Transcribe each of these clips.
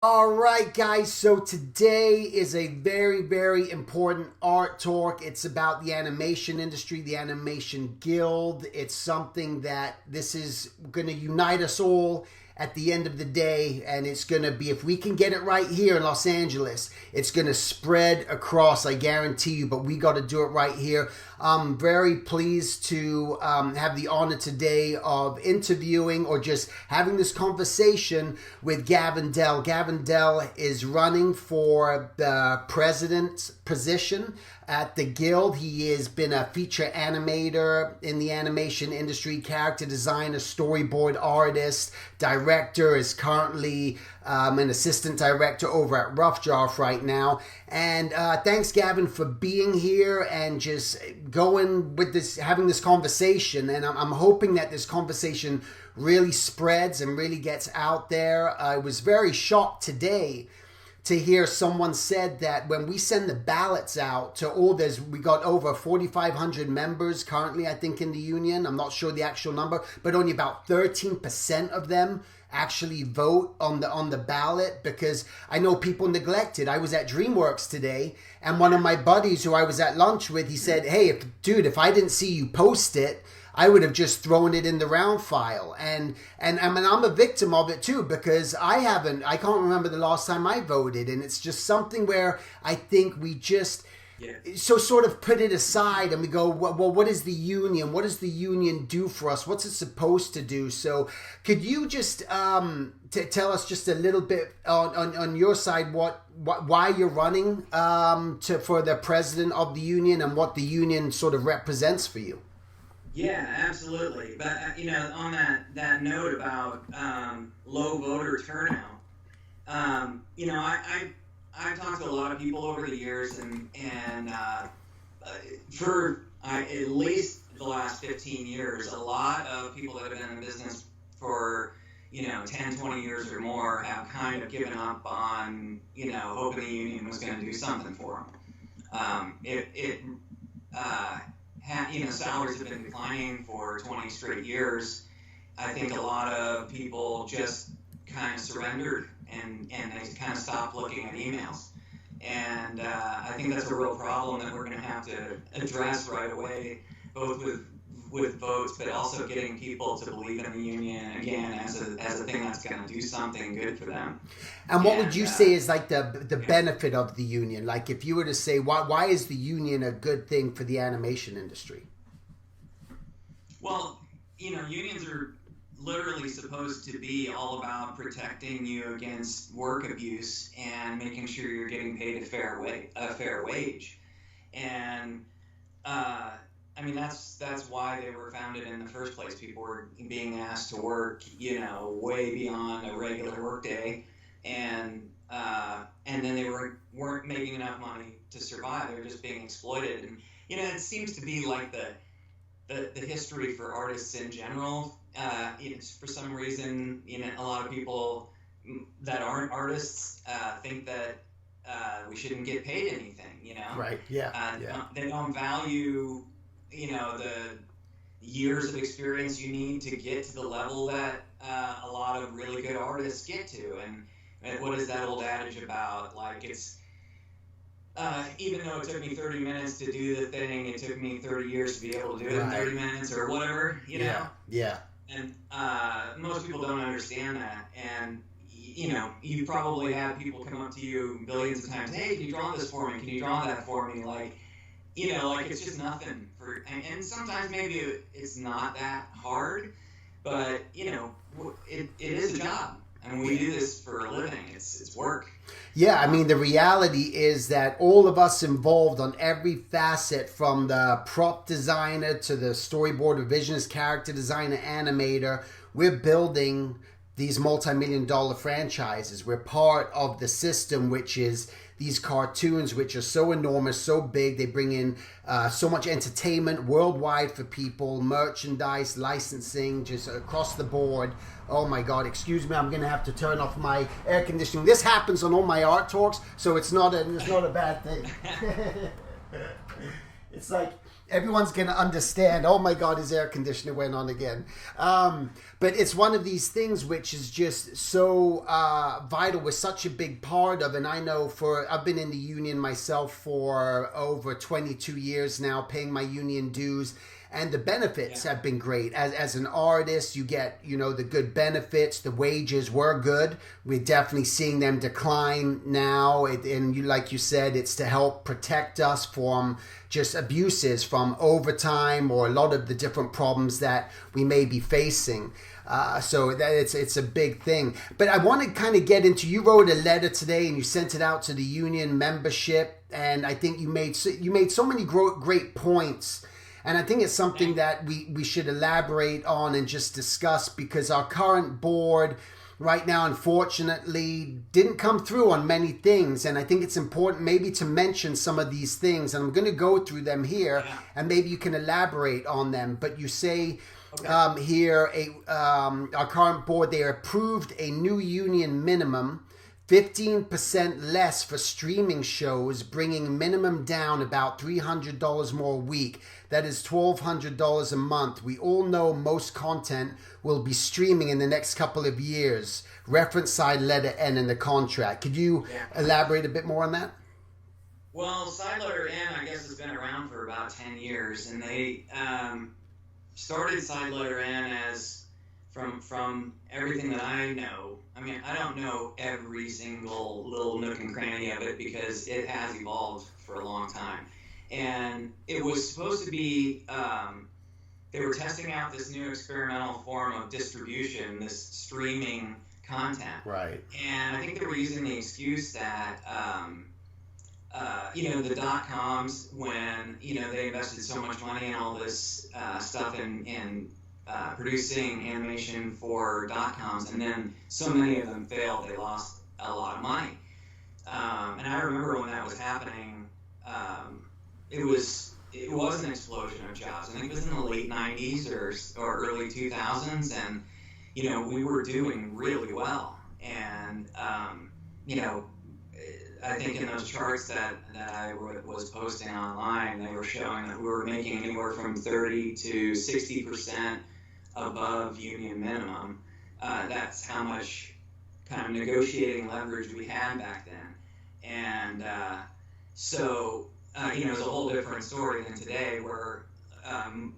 All right, guys. So today is a very, very important art talk. It's about the animation industry, the animation guild. It's something that this is going to unite us all at the end of the day. And it's going to be, if we can get it right here in Los Angeles, it's going to spread across, I guarantee you. But we got to do it right here. I'm very pleased to have the honor today of interviewing or just having this conversation with Gavin Dell. Gavin Dell is running for the president's position at the Guild. He has been a feature animator in the animation industry, character designer, storyboard artist, director, is currently an assistant director over at Rough Draft right now. And thanks, Gavin, for being here and just going with this, having this conversation. And I'm hoping that this conversation really spreads and really gets out there. I was very shocked today to hear someone said that when we send the ballots out to all, we got over 4,500 members currently, I think, in the union. I'm not sure the actual number, but only about 13% of them actually vote on the ballot, because I know people neglected. I was at DreamWorks today, and one of my buddies who I was at lunch with, he said, "Hey, if I didn't see you post it, I would have just thrown it in the round file." And I mean, I'm a victim of it too, because I can't remember the last time I voted. And it's just something where I think we just so sort of put it aside and we go, well, what is the union? What does the union do for us? What's it supposed to do? So could you just tell us just a little bit on your side, why you're running for the president of the union and what the union sort of represents for you? Yeah, absolutely. But on that note about low voter turnout, I've talked to a lot of people over the years, and for at least the last 15 years, a lot of people that have been in business for 10, 20 years or more have kind of given up on hoping the union was going to do something for them. Salaries have been declining for 20 straight years. I think a lot of people just kind of surrendered and they kind of stopped looking at emails. And I think that's a real problem that we're going to have to address right away, both with votes, but also getting people to believe in the union again as a thing that's going to do something good for them. And what would you say is like the benefit of the union? Like if you were to say, why is the union a good thing for the animation industry? Well, unions are literally supposed to be all about protecting you against work abuse and making sure you're getting paid a fair wage. And I mean, that's why they were founded in the first place. People were being asked to work, way beyond a regular workday, and then they weren't making enough money to survive. They were just being exploited. And it seems to be like the history for artists in general. For some reason, a lot of people that aren't artists think that we shouldn't get paid anything. Right. Yeah. They don't value the years of experience you need to get to the level that a lot of really good artists get to. And what is that old adage about? Like, it's even though it took me 30 minutes to do the thing, it took me 30 years to be able to do it in 30 minutes or whatever, Yeah. And most people don't understand that. And you probably have people come up to you billions of times, "Hey, can you draw this for me? Can you draw that for me?" Like it's just nothing for. And sometimes maybe it's not that hard, but it is a job. And we do this for a living. It's work. Yeah, I mean, the reality is that all of us involved on every facet, from the prop designer to the storyboard revisionist, character designer, animator, we're building these multi-million dollar franchises. We're part of the system, which is these cartoons, which are so enormous, so big. They bring in so much entertainment worldwide for people, merchandise, licensing, just across the board. Oh my God, excuse me, I'm going to have to turn off my air conditioning. This happens on all my art talks, so it's not a bad thing. It's like, everyone's going to understand, oh my God, his air conditioner went on again. But it's one of these things which is just so vital, was such a big part of, and I know I've been in the union myself for over 22 years now, paying my union dues. And the benefits have been great. As an artist, you get, the good benefits. The wages were good. We're definitely seeing them decline now. Like you said, it's to help protect us from just abuses, from overtime, or a lot of the different problems that we may be facing. So that it's a big thing. But I want to kind of get into, you wrote a letter today and you sent it out to the union membership. And I think you made so many great points. And I think it's something that we should elaborate on and just discuss, because our current board right now, unfortunately, didn't come through on many things. And I think it's important maybe to mention some of these things. And I'm going to go through them here, and maybe you can elaborate on them. But you say here, our current board, they approved a new union minimum, 15% less for streaming shows, bringing minimum down about $300 more a week. That is $1,200 a month. We all know most content will be streaming in the next couple of years. Reference side letter N in the contract. Could you elaborate a bit more on that? Well, side letter N, I guess, has been around for about 10 years, and they started side letter N as, from everything that I know. I mean, I don't know every single little nook and cranny of it, because it has evolved for a long time. And it was supposed to be, they were testing out this new experimental form of distribution, this streaming content. Right. And I think they were using the excuse that, the dot-coms, when, they invested so much money in all this stuff in producing animation for dot-coms, and then so many of them failed, they lost a lot of money. And I remember when that was happening, it was an explosion of jobs. I think it was in the late 90s or early 2000s, and we were doing really well. And I think in those charts that I was posting online, they were showing that we were making anywhere from 30 to 60% above union minimum. That's how much kind of negotiating leverage we had back then. And so it's a whole different story than today, where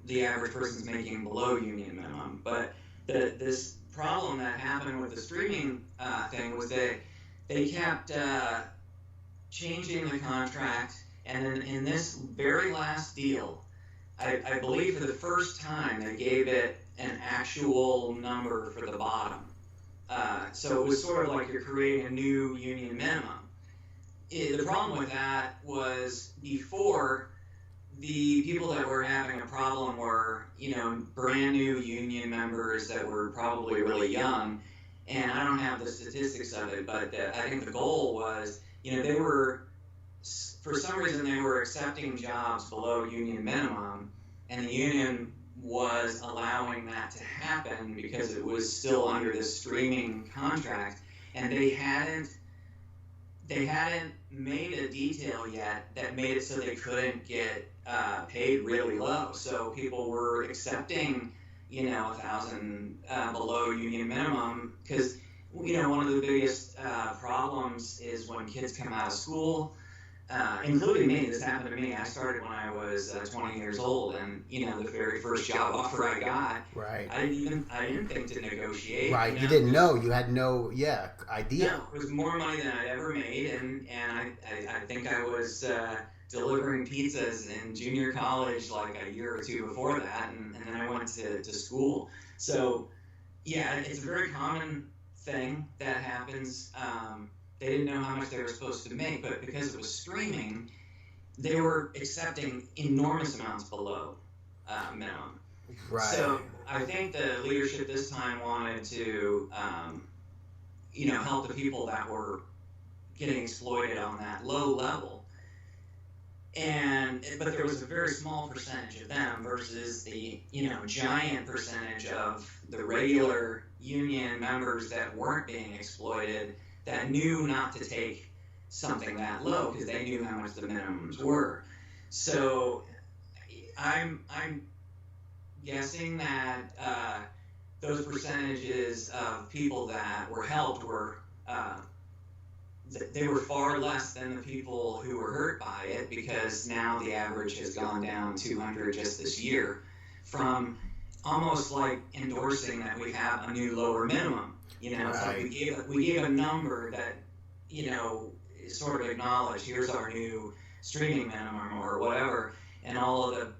the average person's making below union minimum. But this problem that happened with the streaming thing was that they kept changing the contract, and then in this very last deal, I believe for the first time they gave it an actual number for the bottom. So it was sort of like you're creating a new union minimum. The problem with that was, before, the people that were having a problem were, brand new union members that were probably really young. And I don't have the statistics of it, but I think the goal was, they were, for some reason, they were accepting jobs below union minimum, and the union was allowing that to happen because it was still under this streaming contract, and they hadn't made a detail yet that made it so they couldn't get paid really low. So people were accepting, $1,000 below union minimum, because one of the biggest problems is when kids come out of school, including me. This happened to me. I started when I was 20 years old, and the very first job offer I got, right, I didn't think to negotiate. Right, you didn't know. You had no idea. No, it was more money than I'd ever made, and I think I was delivering pizzas in junior college like a year or two before that, and then I went to school. So it's a very common thing that happens. They didn't know how much they were supposed to make, but because it was streaming, they were accepting enormous amounts below minimum. Right. So I think the leadership this time wanted to, help the people that were getting exploited on that low level. But there was a very small percentage of them versus the, giant percentage of the regular union members that weren't being exploited, that knew not to take something that low because they knew how much the minimums were. So I'm guessing that those percentages of people that were helped were they were far less than the people who were hurt by it, because now the average has gone down 200 just this year, from almost like endorsing that we have a new lower minimum. You know, it's like we gave a number that, you know, sort of acknowledged, here's our new streaming minimum or whatever, and all of the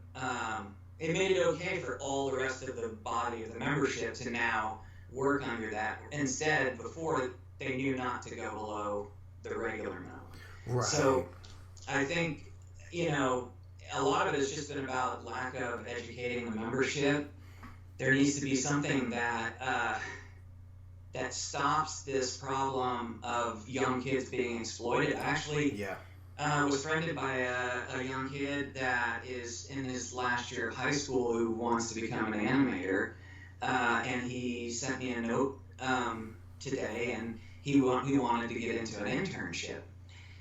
it made it okay for all the rest of the body of the membership to now work under that. Instead, before, they knew not to go below the regular minimum. Right. So I think, you know, a lot of it has just been about lack of educating the membership. There needs to be something that that stops this problem of young kids being exploited. Actually, was friended by a young kid that is in his last year of high school who wants to become an animator, and he sent me a note today, and he wanted to get into an internship.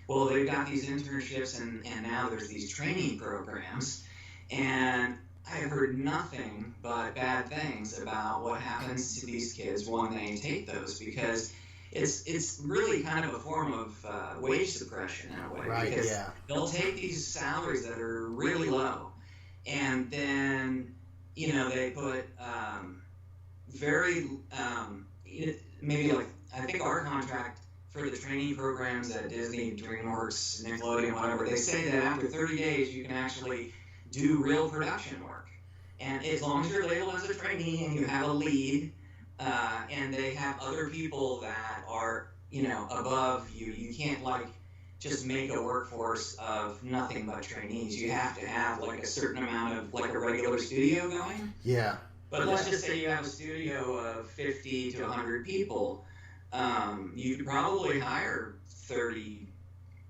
Well, they've got these internships, and now there's these training programs, and I have heard nothing but bad things about what happens to these kids when they take those, because it's really kind of a form of wage suppression in a way. Right, because they'll take these salaries that are really low, and then, you know, they put maybe, like, I think our contract for the training programs at Disney, DreamWorks, Nickelodeon, whatever, they say that after 30 days you can actually do real production work. And as long as you're labeled as a trainee and you have a lead, and they have other people that are, you know, above you, you can't, like, just make a workforce of nothing but trainees. You have to have, like, a certain amount of, like, a regular studio going. Yeah. But let's just say you have a studio of 50 to 100 people. You could probably hire 30,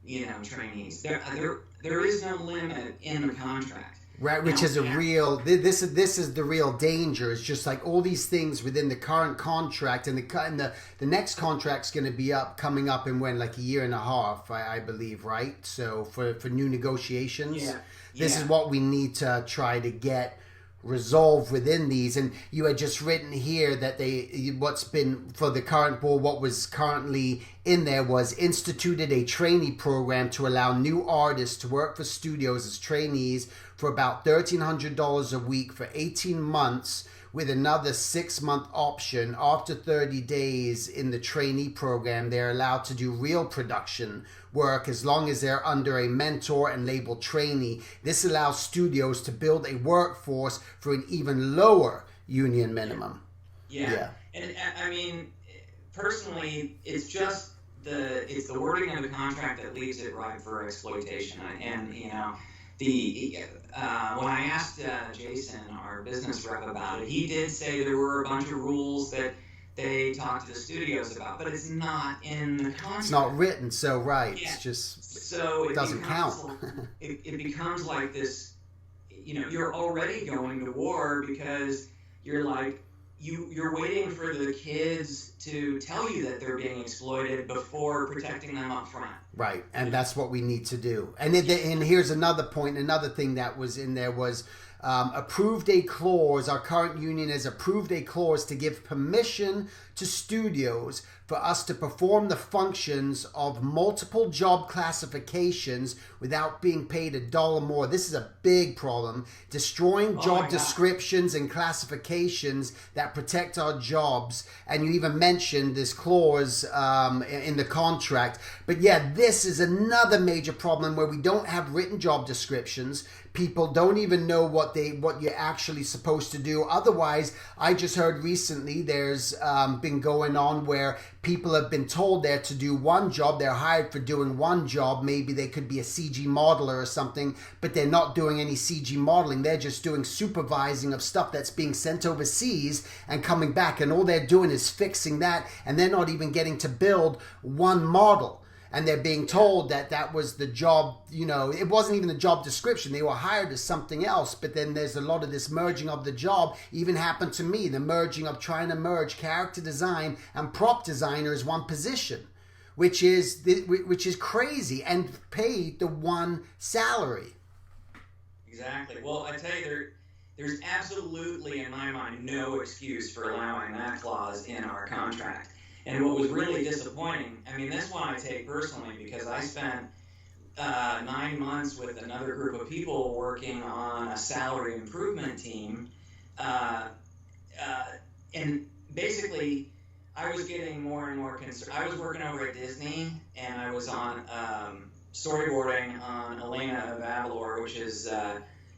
you know, trainees. There is no limit in the contract. Right, which is a real. This is the real danger. It's just like all these things within the current contract, and the next contract's going to be coming up in when, like, a year and a half, I believe, right? So for new negotiations, this is what we need to try to get resolved within these. And you had just written here that what's been for the current board, what was currently in there was instituted a trainee program to allow new artists to work for studios as trainees for about $1,300 a week for 18 months, with another 6-month option. After 30 days in the trainee program, they're allowed to do real production work as long as they're under a mentor and labeled trainee. This allows studios to build a workforce for an even lower union minimum. Yeah. And I mean, personally, it's just the wording of the contract that leaves it ripe for exploitation. And, you know, when I asked Jason, our business rep, about it, he did say there were a bunch of rules that they talked to the studios about, but it's not in the contract. It's not written, so it's just, so it doesn't count. It becomes like this, you know, you're already going to war because you're like, you're waiting for the kids to tell you that they're being exploited before protecting them up front. Right, and that's what we need to do. And here's another point, another thing that was in there was approved a clause. Our current union has approved a clause to give permission to studios for us to perform the functions of multiple job classifications without being paid $1 more. This is a big problem. Destroying job descriptions and classifications that protect our jobs. And you even mentioned this clause in the contract. But yeah, this is another major problem where we don't have written job descriptions. People don't even know what you're actually supposed to do. Otherwise, I just heard recently there's been going on where people have been told they're to do one job. They're hired for doing one job. Maybe they could be a CG modeler or something, but they're not doing any CG modeling. They're just doing supervising of stuff that's being sent overseas and coming back. And all they're doing is fixing that. And they're not even getting to build one model. And they're being told that was the job, you know, it wasn't even the job description. They were hired as something else. But then there's a lot of this merging of the job. Even happened to me, the merging of trying to merge character design and prop designer as one position, which is crazy, and paid the one salary. Exactly. Well, I tell you, there's absolutely, in my mind, no excuse for allowing that clause in our contract. And what was really disappointing, I mean, this one I take personally because I spent 9 months with another group of people working on a salary improvement team. Uh, uh, and basically, I was getting more and more concerned. I was working over at Disney, and I was on storyboarding on Elena of Avalor, which is,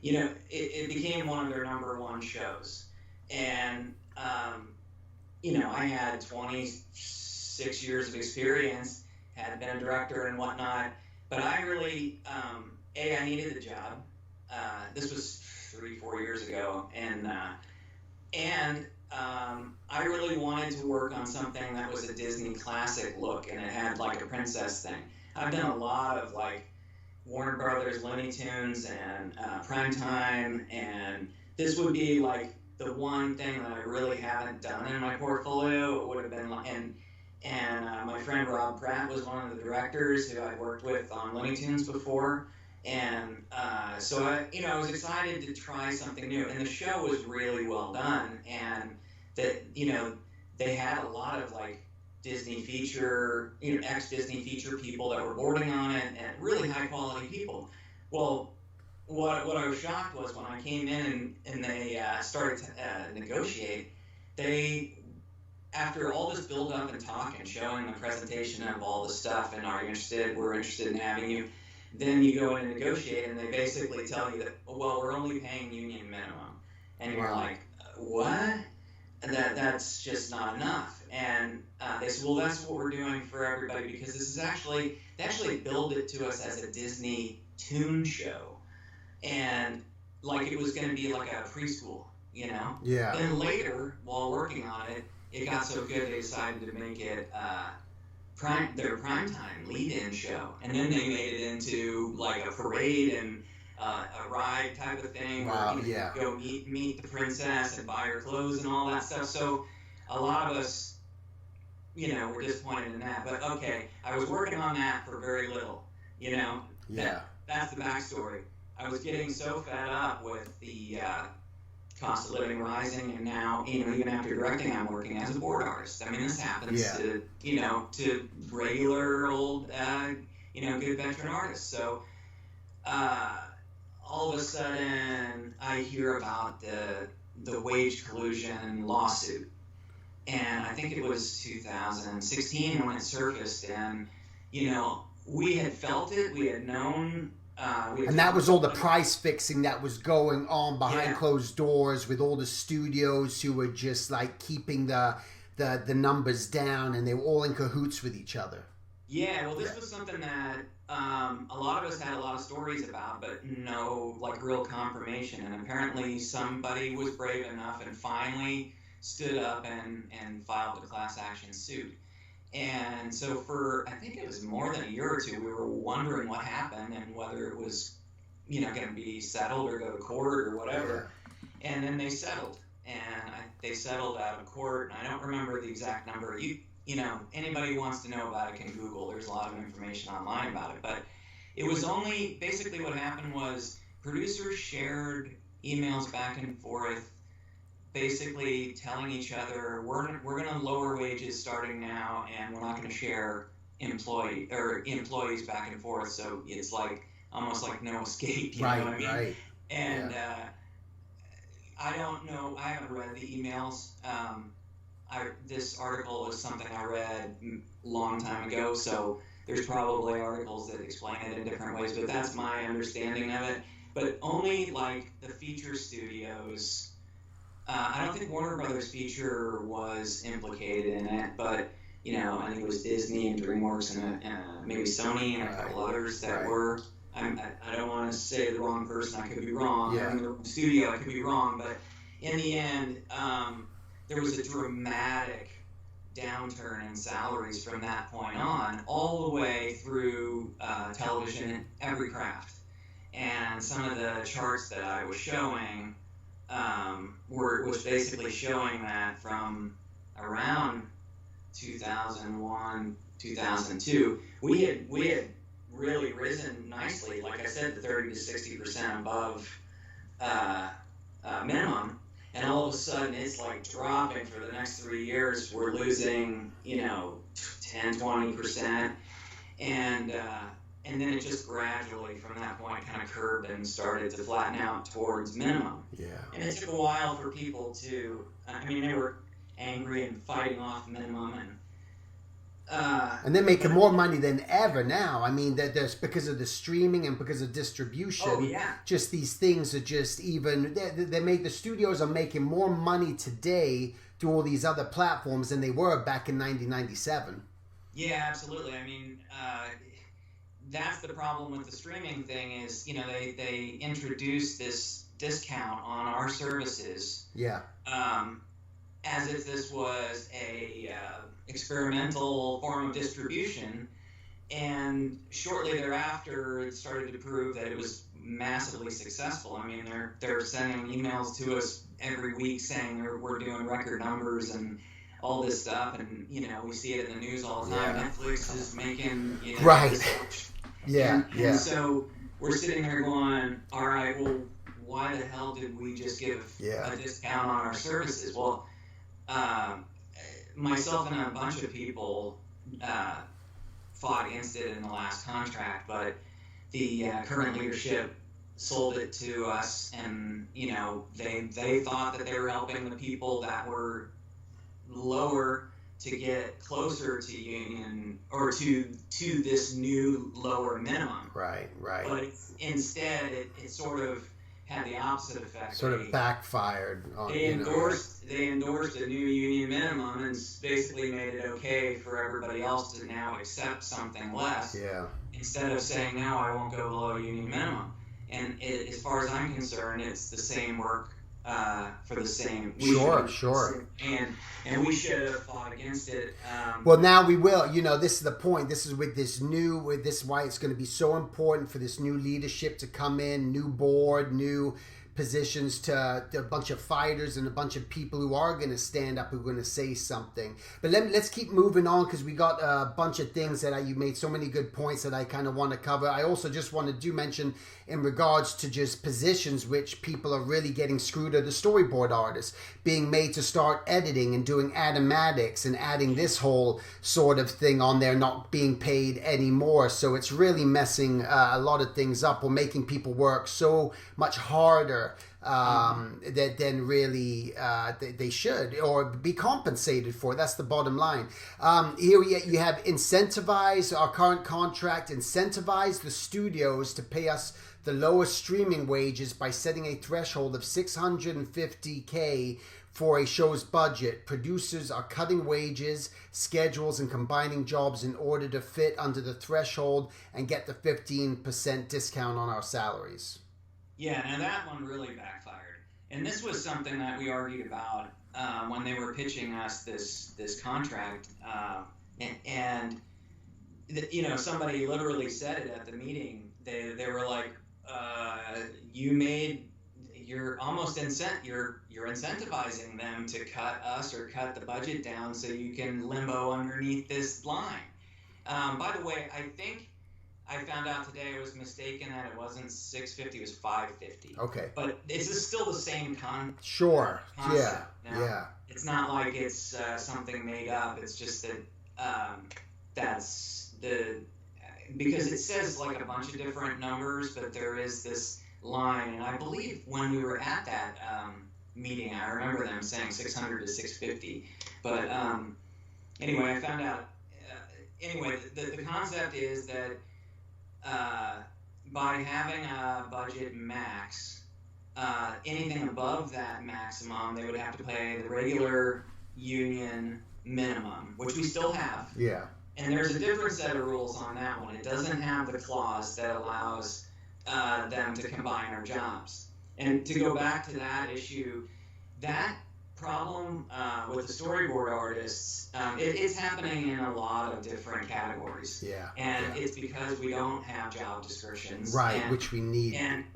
it became one of their #1 shows. And, I had 26 years of experience, had been a director and whatnot, but I really, I needed the job. This was 3-4 years ago, and I really wanted to work on something that was a Disney classic look, and it had like a princess thing. I've done a lot of like Warner Brothers, Looney Tunes, and Primetime, and this would be like the one thing that I really haven't done in my portfolio. It would have been like, and my friend Rob Pratt was one of the directors who I'd worked with on Looney Tunes before. And so I was excited to try something new, and the show was really well done, and that, they had a lot of like Disney feature, ex-Disney feature people that were boarding on it, and really high quality people. Well, what I was shocked was when I came in and they started to negotiate, after all this build up and talk and showing the presentation of all the stuff and we're interested in having you, then you go in and negotiate, and they basically tell you that, well, we're only paying union minimum. And you're like, what? That's just not enough. And they said, well, that's what we're doing for everybody, because this is they actually billed it to us as a Disney toon show. And like it was going to be like a preschool, Yeah. Then later, while working on it, it got so good they decided to make it their primetime lead-in show, and then they made it into like a parade and a ride type of thing, Wow, where you go meet the princess and buy her clothes and all that stuff. So a lot of us, were disappointed in that. But okay, I was working on that for very little, Yeah. That's the backstory. I was getting so fed up with the cost of living rising, and now, even after directing, I'm working as a board artist. I mean, this happens to, to regular old, good veteran artists. So, all of a sudden, I hear about the wage collusion lawsuit, and I think it was 2016 when it surfaced, and, we had felt it, we had known. And that was all the price fixing that was going on behind closed doors with all the studios who were just like keeping the numbers down, and they were all in cahoots with each other. Yeah, well, this was something that a lot of us had a lot of stories about, but no like real confirmation. And apparently somebody was brave enough and finally stood up and filed a class action suit. And so for, I think it was more than a year or two, we were wondering what happened and whether it was, going to be settled or go to court or whatever. Yeah. And then they settled, and they settled out of court. And I don't remember the exact number. Anybody who wants to know about it can Google. There's a lot of information online about it. But it was only, basically what happened was producers shared emails back and forth, basically telling each other, we're going to lower wages starting now, and we're not going to share employees back and forth. So it's like almost like no escape. You know what I mean? Right. And I don't know. I haven't read the emails. This article is something I read a long time ago. So there's probably articles that explain it in different ways, but that's my understanding of it. But only like the feature studios. I don't think Warner Brothers feature was implicated in it, but I think it was Disney and DreamWorks and maybe Sony and a couple others that were. I don't want to say the wrong person. I could be wrong. Yeah. In the studio, I could be wrong. But in the end, there was a dramatic downturn in salaries from that point on, all the way through television and every craft. And some of the charts that I was showing was basically showing that from around 2001, 2002, we had really risen nicely. Like I said, 30 to 60% above minimum, and all of a sudden it's like dropping for the next 3 years. We're losing, 10, 20%, and then it just gradually from that point kind of curved and started to flatten out towards minimum. Yeah. And it took a while for people to, they were angry and fighting off minimum, and they're making more money than ever now. I mean, that there's because of the streaming and because of distribution. Oh, yeah. Just these things are just even. The studios are making more money today through all these other platforms than they were back in 1997. Yeah, absolutely. I mean, that's the problem with the streaming thing is, they introduced this discount on our services. Yeah. As if this was a experimental form of distribution, and shortly thereafter it started to prove that it was massively successful. I mean, they're sending emails to us every week saying we're doing record numbers and all this stuff, and we see it in the news all the time. Yeah. Netflix is making right. This, yeah. And so we're sitting there going, all right, well, why the hell did we just give a discount on our services? Well, myself and a bunch of people fought against it in the last contract, but the current leadership sold it to us, and they thought that they were helping the people that were lower to get closer to union or to this new lower minimum. Right. But instead, it sort of had the opposite effect. Sort of backfired on. They endorsed a new union minimum and basically made it okay for everybody else to now accept something less. Yeah. Instead of saying, no, I won't go below union minimum. And as far as I'm concerned, it's the same work for the same. Sure. And we should have fought against it. Well, now we will. This is the point. This is with this why it's going to be so important for this new leadership to come in, new board, new positions, to a bunch of fighters and a bunch of people who are going to stand up, who are going to say something. But let's keep moving on, because we got a bunch of things that you made so many good points that I kind of want to cover. I also just wanted to mention in regards to just positions which people are really getting screwed, are the storyboard artists being made to start editing and doing animatics and adding this whole sort of thing on there, not being paid anymore. So it's really messing a lot of things up, or making people work so much harder that then really they should, or be compensated for. That's the bottom line. Here you have incentivize our current contract, incentivize the studios to pay us the lowest streaming wages by setting a threshold of $650K for a show's budget. Producers are cutting wages, schedules, and combining jobs in order to fit under the threshold and get the 15% discount on our salaries. Yeah, now that one really backfired. And this was something that we argued about when they were pitching us this contract. Somebody literally said it at the meeting. They were like, you're incentivizing them to cut us or cut the budget down so you can limbo underneath this line. By the way, I think I found out today I was mistaken that it wasn't $650, it was $550. Okay. But it's still the same Sure. concept. Yeah. Now, yeah. It's not like it's something made up. It's just that that's because it says like a bunch of different numbers, but there is this line, and I believe when we were at that meeting, I remember them saying 600 to 650. But anyway, I found out. The concept is that by having a budget max, anything above that maximum, they would have to pay the regular union minimum, which we still have. Yeah. And there's a different set of rules on that one. It doesn't have the clause that allows them to combine our jobs. And to go back to that issue, that problem with the storyboard artists, it's happening in a lot of different categories. Yeah. And it's because we don't have job descriptions. Right, which we need. And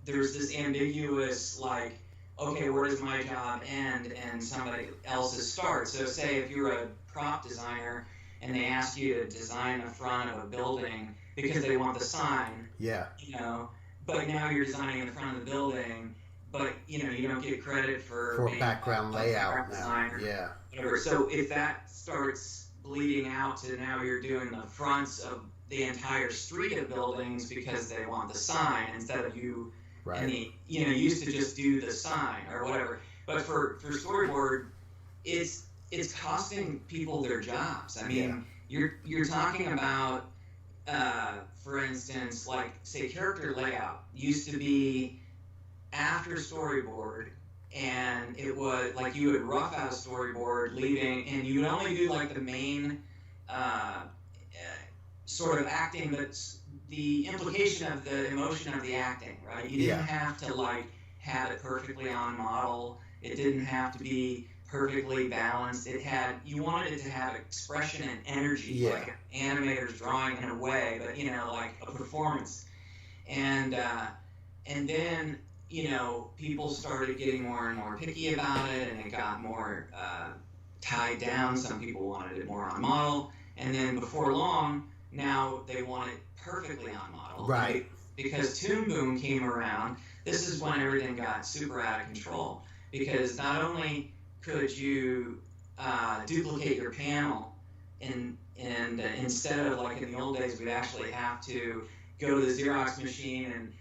there's this ambiguous, like, okay, where does my job end and somebody else's start? So say if you're a prop designer and they ask you to design the front of a building because they want the sign, yeah, but now you're designing in the front of the building, but you don't get credit for being background layout design or whatever. So if that starts bleeding out to now you're doing the fronts of the entire street of buildings because they want the sign instead of you. Right. And you used to just do the sign or whatever. But for storyboard, it's costing people their jobs. I mean, you're talking about, for instance, like say character layout used to be after storyboard, and it was like you would rough out a storyboard, leaving, and you would only do like the main sort of acting, but the implication of the emotion of the acting, right? You didn't have to like have it perfectly on model. It didn't have to be perfectly balanced. You wanted it to have expression and energy, like an animator's drawing in a way, but like a performance. And then people started getting more and more picky about it, and it got more tied down. Some people wanted it more on model, and then before long, now they want it perfectly on model. Right. Because Toon Boom came around, this is when everything got super out of control. Because not only could you duplicate your panel, and instead of like in the old days, we'd actually have to go to the Xerox machine and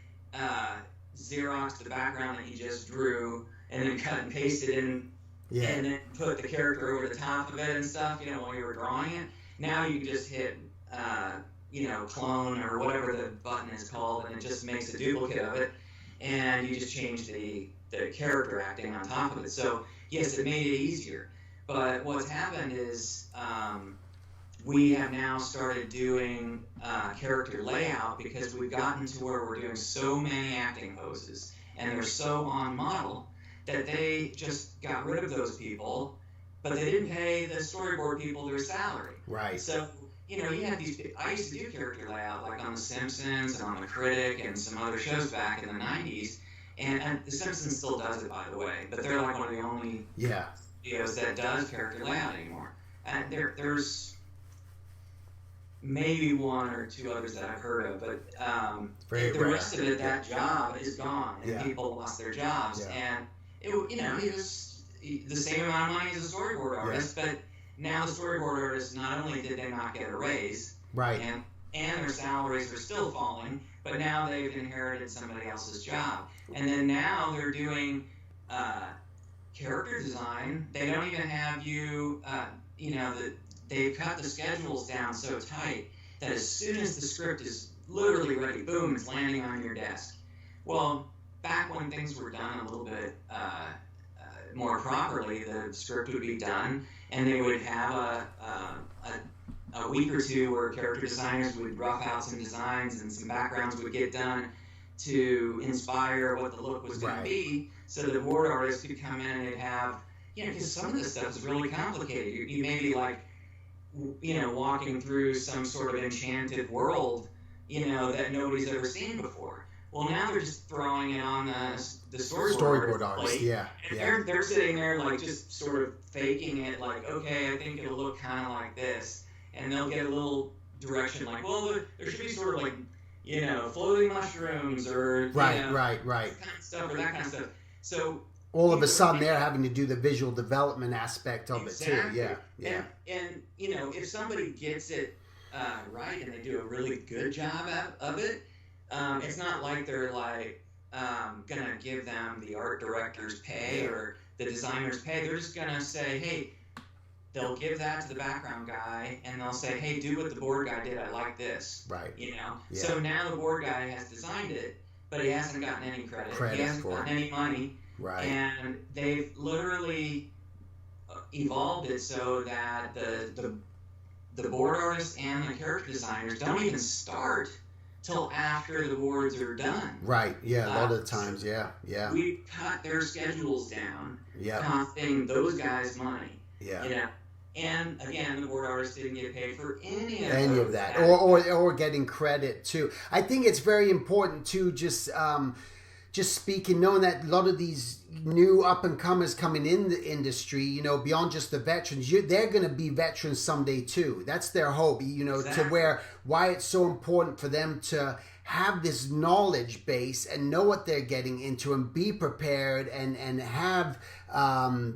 Xerox the background that you just drew, and then cut and paste it in, and then put the character over the top of it and stuff, while you were drawing it. Now you can just hit clone or whatever the button is called, and it just makes a duplicate of it, and you just change the character acting on top of it. So yes, it made it easier, but what's happened is we have now started doing character layout because we've gotten to where we're doing so many acting poses and they're so on model that they just got rid of those people, but they didn't pay the storyboard people their salary. Right. So you have these. I used to do character layout like on The Simpsons and on The Critic and some other shows back in the '90s, and The Simpsons still does it, by the way, but they're like one of the only studios that does character layout anymore. And there's maybe one or two others that I've heard of, but the rest of it, that job is gone, and people lost their jobs, and it was the same amount of money as a storyboard artist, but now the storyboard artists, not only did they not get a raise, and their salaries are still falling, but now they've inherited somebody else's job. And then now they're doing character design. They don't even have you, they've cut the schedules down so tight that as soon as the script is literally ready, boom, it's landing on your desk. Well, back when things were done a little bit more properly, the script would be done, and they would have a week or two where character designers would rough out some designs and some backgrounds would get done to inspire what the look was going to be, so the board artists could come in and they'd have, because some of this stuff is really complicated. You may be like, walking through some sort of enchanted world, that nobody's ever seen before. Well, now they're just throwing it on the storyboard artist. And they're sitting there like just sort of faking it, like, okay, I think it'll look kind of like this, and they'll get a little direction, like, well, there should be sort of like, floating mushrooms or right, kind of stuff or that kind of stuff. So all of a sudden they're having to do the visual development aspect of it too. And if somebody gets it right and they do a really good job of it. It's not like they're like gonna give them the art director's pay or the designer's pay. They're just gonna say, hey, they'll give that to the background guy, and they'll say, hey, do what the board guy did. I like this. Right. So now the board guy has designed it, but he hasn't gotten any credit. He hasn't gotten any money. Right. And they've literally evolved it so that the board artists and the character designers don't even start till after the boards are done. Right, a lot of times, We cut their schedules down, costing those guys money. And again, the board artists didn't get paid for any of that. Or getting credit too. I think it's very important too, just speaking, knowing that a lot of these new up-and-comers coming in the industry, beyond just the veterans, they're going to be veterans someday too. That's their hope, to why it's so important for them to have this knowledge base and know what they're getting into and be prepared and have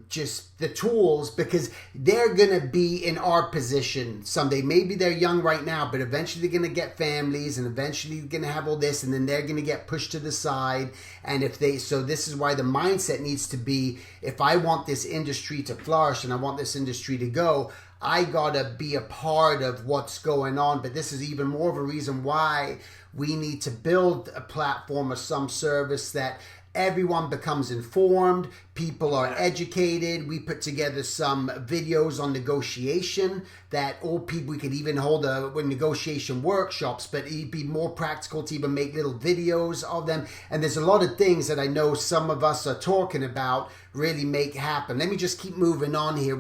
just the tools, because they're going to be in our position someday. Maybe they're young right now, but eventually they're going to get families and eventually they're going to have all this, and then they're going to get pushed to the side. And so this is why the mindset needs to be, if I want this industry to flourish and I want this industry to go, I gotta be a part of what's going on. But this is even more of a reason why we need to build a platform or some service that everyone becomes informed, people are educated. We put together some videos on negotiation that all people, we could even hold negotiation workshops, but it'd be more practical to even make little videos of them. And there's a lot of things that I know some of us are talking about really make happen. Let me just keep moving on here.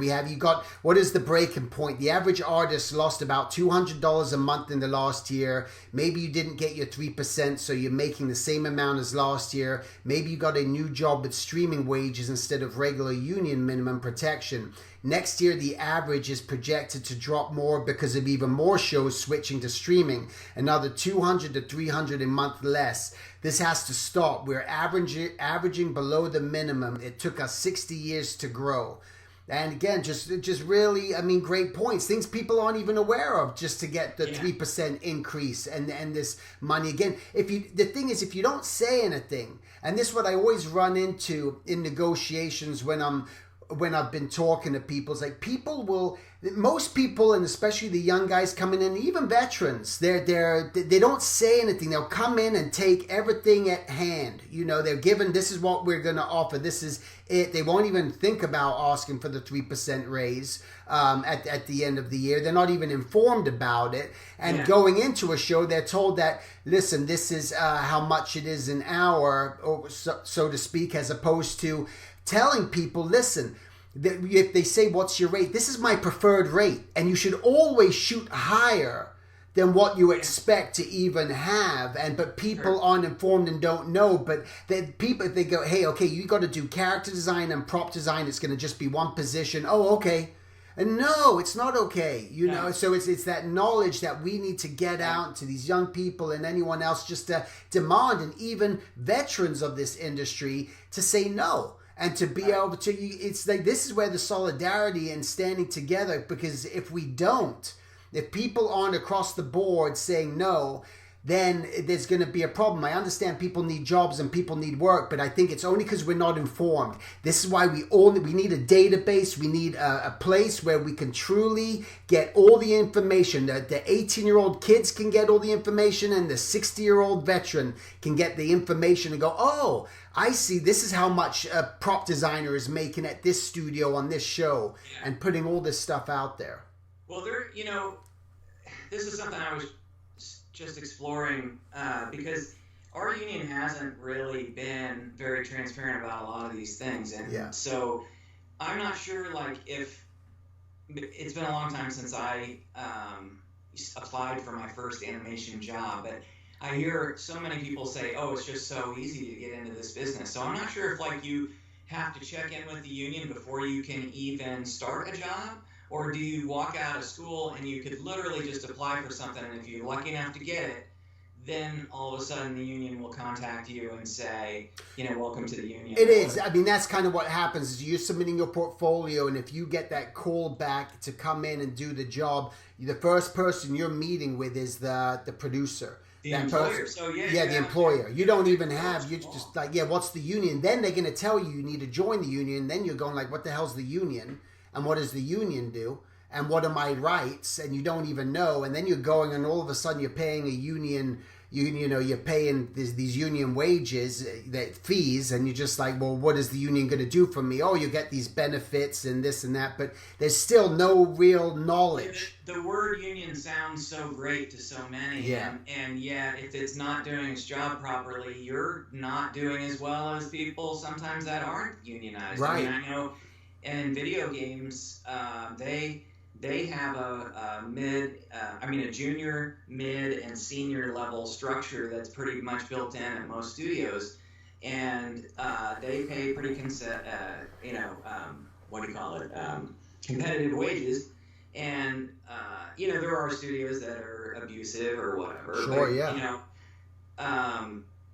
What is the breaking point? The average artist lost about $200 a month in the last year. Maybe you didn't get your 3%, so you're making the same amount as last year. Maybe you got a new job with streaming wages instead of regular union minimum protection. Next year, the average is projected to drop more because of even more shows switching to streaming. Another 200 to 300 a month less. This has to stop. We're averaging below the minimum. It took us 60 years to grow. And again, just really, great points. Things people aren't even aware of, just to get the 3% increase and this money. Again, the thing is, if you don't say anything, and this is what I always run into in negotiations when I've been talking to people, it's like most people, and especially the young guys coming in, even veterans, they don't say anything. They'll come in and take everything at hand. They're given, this is what we're going to offer. This is it. They won't even think about asking for the 3% raise at the end of the year. They're not even informed about it. And going into a show, they're told that, listen, this is how much it is an hour, or so to speak, as opposed to telling people, listen, if they say, what's your rate? This is my preferred rate. And you should always shoot higher than what you expect to even have. But people aren't informed and don't know. But people, if they go, hey, okay, you got to do character design and prop design. It's going to just be one position. Oh, okay. And no, it's not okay. So it's that knowledge that we need to get out to these young people and anyone else, just to demand, and even veterans of this industry, to say no. And to be able to, it's like, this is where the solidarity and standing together, because if people aren't across the board saying no, then there's going to be a problem. I understand people need jobs and people need work, but I think it's only because we're not informed. This is why we need a database. We need a place where we can truly get all the information. The 18-year-old kids can get all the information, and the 60-year-old veteran can get the information and go, oh, I see, this is how much a prop designer is making at this studio on this show, and putting all this stuff out there. Well, this is something I was just exploring, because our union hasn't really been very transparent about a lot of these things. And so I'm not sure, if it's been a long time since I applied for my first animation job, but I hear so many people say, oh, it's just so easy to get into this business. So I'm not sure if you have to check in with the union before you can even start a job, or do you walk out of school and you could literally just apply for something, and if you're lucky enough to get it, then all of a sudden the union will contact you and say, welcome to the union. It is. That's kind of what happens, is you're submitting your portfolio, and if you get that call back to come in and do the job, the first person you're meeting with is the producer. The employer. The employer. You don't even have, you're just like, what's the union? Then they're going to tell you need to join the union. Then you're going like, what the hell's the union? And what does the union do? And what are my rights? And you don't even know. And then you're going, and all of a sudden you're paying a union, you're paying these union wages, fees, and you're just like, well, what is the union going to do for me? Oh, you get these benefits and this and that, but there's still no real knowledge. The word union sounds so great to so many, and yet if it's not doing its job properly, you're not doing as well as people sometimes that aren't unionized. Right. I know in video games, they have a junior, mid, and senior level structure that's pretty much built in at most studios, and they pay pretty competitive wages, and there are studios that are abusive or whatever. Sure,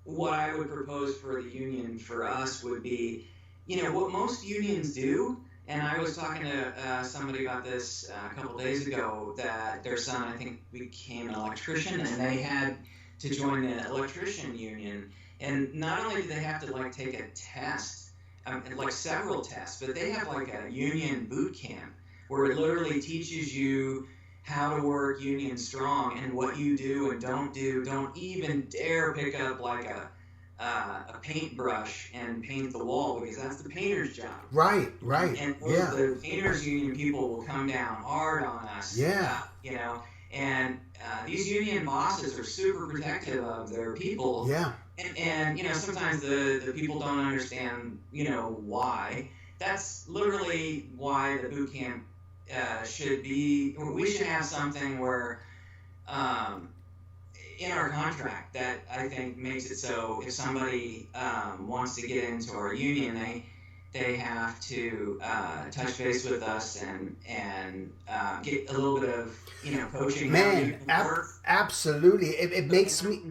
what I would propose for the union for us would be, what most unions do. And I was talking to somebody about this a couple days ago, that their son, I think, became an electrician, and they had to join the electrician union. And not only do they have to like take a test, like several tests, but they have like a union boot camp where it literally teaches you how to work union strong and what you do and don't do. Don't even dare pick up like a paintbrush and paint the wall, because that's the painter's job. Right. And the painters union people will come down hard on us. Yeah. And these union bosses are super protective of their people. Yeah. And sometimes the people don't understand, why. That's literally why the boot camp should be. We should have something where, in our contract, that I think makes it so if somebody wants to get into our union, they have to touch base with us and get a little bit of coaching. Man, absolutely. It makes me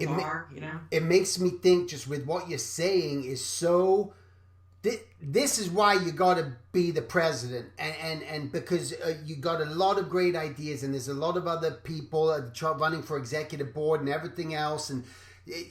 it makes me think, just with what you're saying is so. This is why you got to be the president, and because you got a lot of great ideas, and there's a lot of other people running for executive board and everything else, and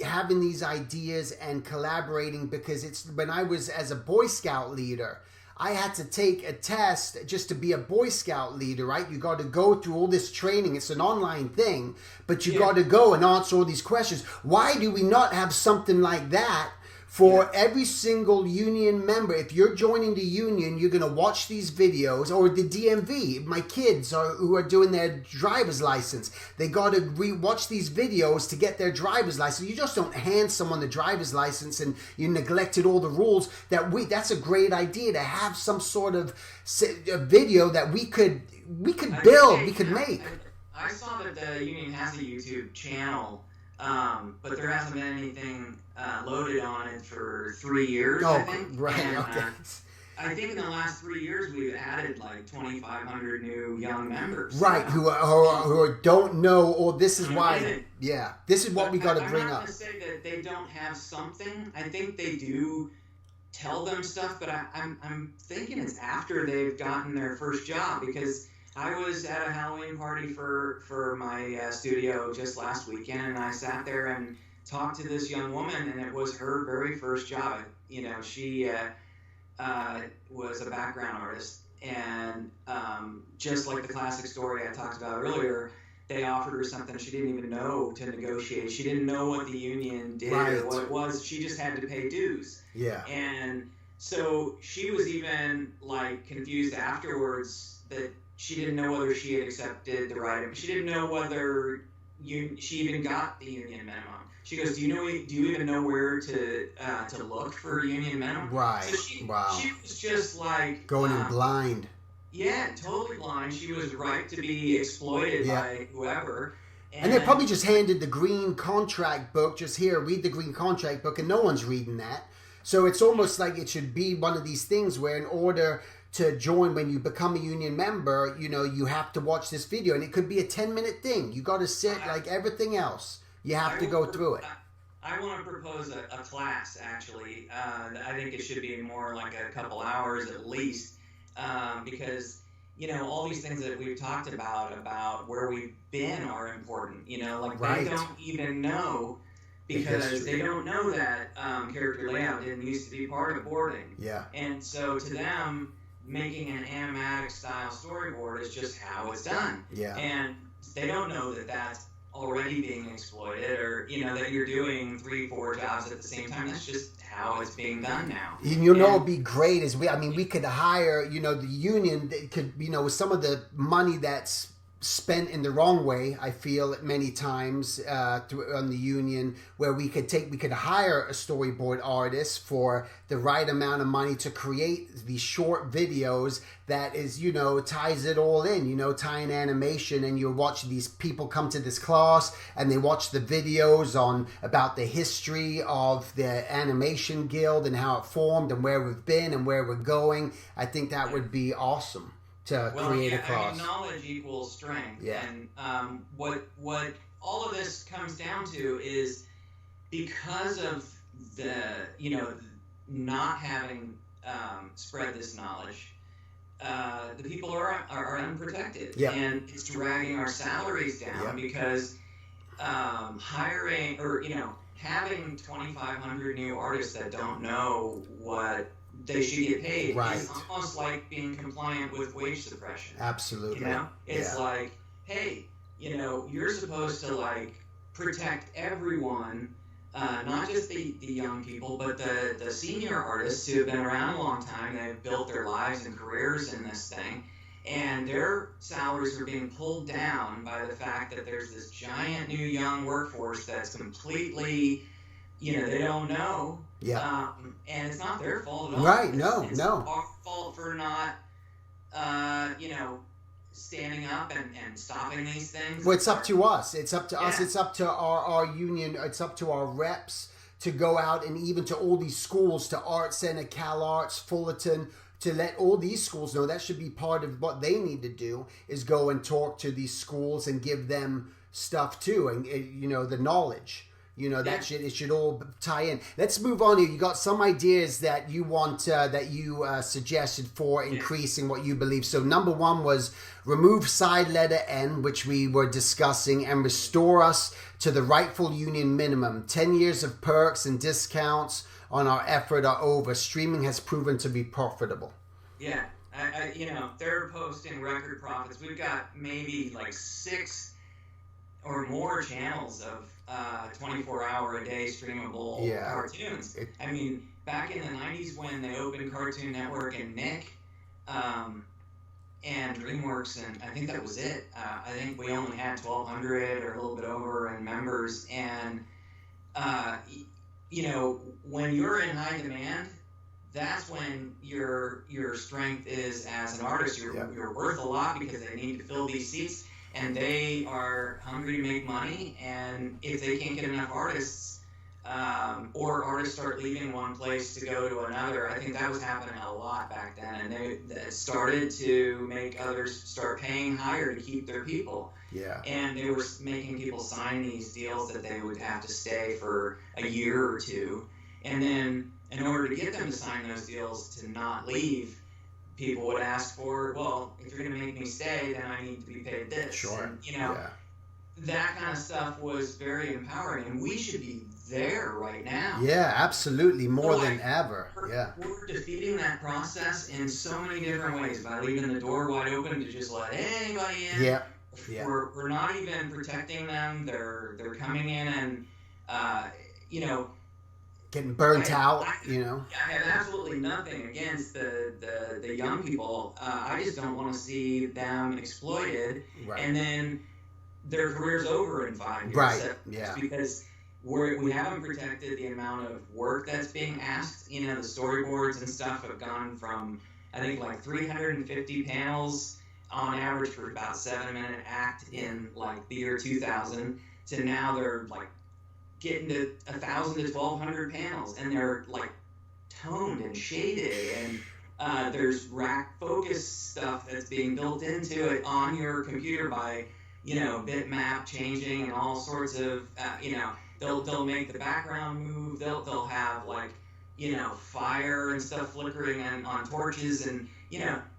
having these ideas and collaborating. Because it's when I was as a Boy Scout leader, I had to take a test just to be a Boy Scout leader, right? You got to go through all this training. It's an online thing, but you got to go and answer all these questions. Why do we not have something like that for every single union member? If you're joining the union, you're going to watch these videos, or the DMV. My kids who are doing their driver's license, they got to watch these videos to get their driver's license. You just don't hand someone the driver's license and you neglected all the rules. That's a great idea to have some sort of a video that we could build, we could make. I saw that the union has a YouTube channel, but there hasn't been anything loaded on it for 3 years, I think. Right, and, okay. I think in the last 3 years we've added like 2,500 new young members. Right, who don't know, or this is why. Yeah, this is what we got to bring up. I'm not going to say that they don't have something. I think they do tell them stuff, but I'm thinking it's after they've gotten their first job, because I was at a Halloween party for my studio just last weekend, and I sat there and talked to this young woman, and it was her very first job. She was a background artist, and just like the classic story I talked about earlier, they offered her something she didn't even know to negotiate. She didn't know what the union did or what it was. She just had to pay dues. Yeah. And so she was even like confused afterwards that she didn't know whether she had accepted the right. She didn't know whether she even got the union minimum. She goes, "Do you even know where to look for union minimum?" Right. So she was just like going in blind. Yeah, totally blind. She was right to be exploited by whoever. And they probably just handed the green contract book. Just here, read the green contract book, and no one's reading that. So it's almost like it should be one of these things where, in order to join, when you become a union member, you have to watch this video, and it could be a 10-minute thing. You got to sit like everything else. You have to go through it. I want to propose a class, actually. I think it should be more like a couple hours at least, because all these things that we've talked about where we've been are important. They don't even know, because they don't know that character layout didn't used to be part of boarding. Yeah. And so to them, making an animatic style storyboard is just how it's done. Yeah. And they don't know that that's already being exploited, or that you're doing 3-4 jobs at the same time. That's just how it's being done now. It'd be great is we could hire the union could with some of the money that's spent in the wrong way, I feel many times on the union, where we could hire a storyboard artist for the right amount of money to create these short videos that is ties it all in, tying animation, and you watch these people come to this class and they watch the videos about the history of the animation guild and how it formed and where we've been and where we're going. I think that would be awesome to create a class. Knowledge equals strength. Yeah. And what all of this comes down to is because of the, not having spread this knowledge, the people are unprotected, Yep. and it's dragging our salaries down, Yep. because hiring, or having 2,500 new artists that don't know what they should get paid Right. is almost like being compliant with wage suppression. Absolutely. It's like, hey, you're supposed to like protect everyone, not just the young people, but the senior artists who have been around a long time. They've built their lives and careers in this thing, and their salaries are being pulled down by the fact that there's this giant new young workforce that's completely, they don't know. Yeah. And it's not their fault at all. Right. No. It's our fault for not, standing up and stopping these things. Well, it's up to us. It's up to us. It's up to our union. It's up to our reps to go out, and even to all these schools, to Art Center, Cal Arts, Fullerton, to let all these schools know that should be part of what they need to do, is go and talk to these schools and give them stuff too, and the knowledge. That it should all tie in. Let's move on here. You got some ideas that you want, that you suggested for increasing what you believe. So number one was remove side letter N, which we were discussing, and restore us to the rightful union minimum. 10 years of perks and discounts on our effort are over. Streaming has proven to be profitable. Yeah, they're posting record profits. We've got maybe like 6 or more channels of 24-hour-a-day streamable cartoons. I mean, back in the 90s when they opened Cartoon Network and Nick, and DreamWorks, and I think that was it. I think we only had 1,200 or a little bit over in members, and when you're in high demand, that's when your strength is as an artist. You're worth a lot because they need to fill these seats, and they are hungry to make money. And if they can't get enough artists, or artists start leaving one place to go to another, I think that was happening a lot back then, and they started to make others start paying higher to keep their people. Yeah. And they were making people sign these deals that they would have to stay for a year or two, and then in order to get them to sign those deals to not leave, people would ask for, well, if you're going to make me stay, then I need to be paid this. Sure. And, that kind of stuff was very empowering, and we should be there right now. Yeah, absolutely, more than ever. We're defeating that process in so many different ways by leaving the door wide open to just let anybody in. Yeah. We're not even protecting them. They're coming in and getting burnt out. I have absolutely nothing against the young people. I just don't want to see them exploited, and then their career's over in 5 years. Right. Yeah. Because we haven't protected the amount of work that's being asked. The storyboards and stuff have gone from, I think, like 350 panels on average for about 7-minute act in like the year 2000 to now they're like getting to 1,000 to 1,200 panels, and they're like toned and shaded, and there's rack focus stuff that's being built into it on your computer by bitmap changing and all sorts of they'll make the background move. They'll have like fire and stuff flickering on torches, and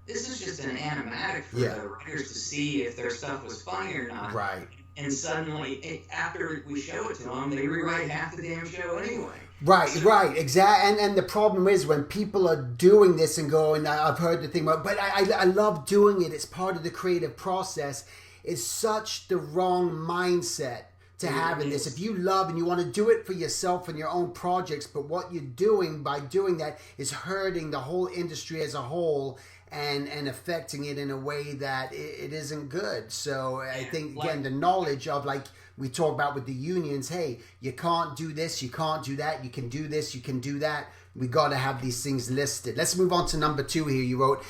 this is just an animatic for the writers to see if their stuff was funny or not. Right. And suddenly, after we show it to them, they rewrite half the damn show anyway. Right, exactly. And the problem is when people are doing this and going, I've heard the thing, but I love doing it. It's part of the creative process. It's such the wrong mindset to have in this. If you love and you want to do it for yourself and your own projects, but what you're doing by doing that is hurting the whole industry as a whole and affecting it in a way that it isn't good. So I think, again, the knowledge of, like we talk about with the unions, hey, you can't do this, you can't do that, you can do this, you can do that. We got to have these things listed. Let's move on to number 2 here. You wrote,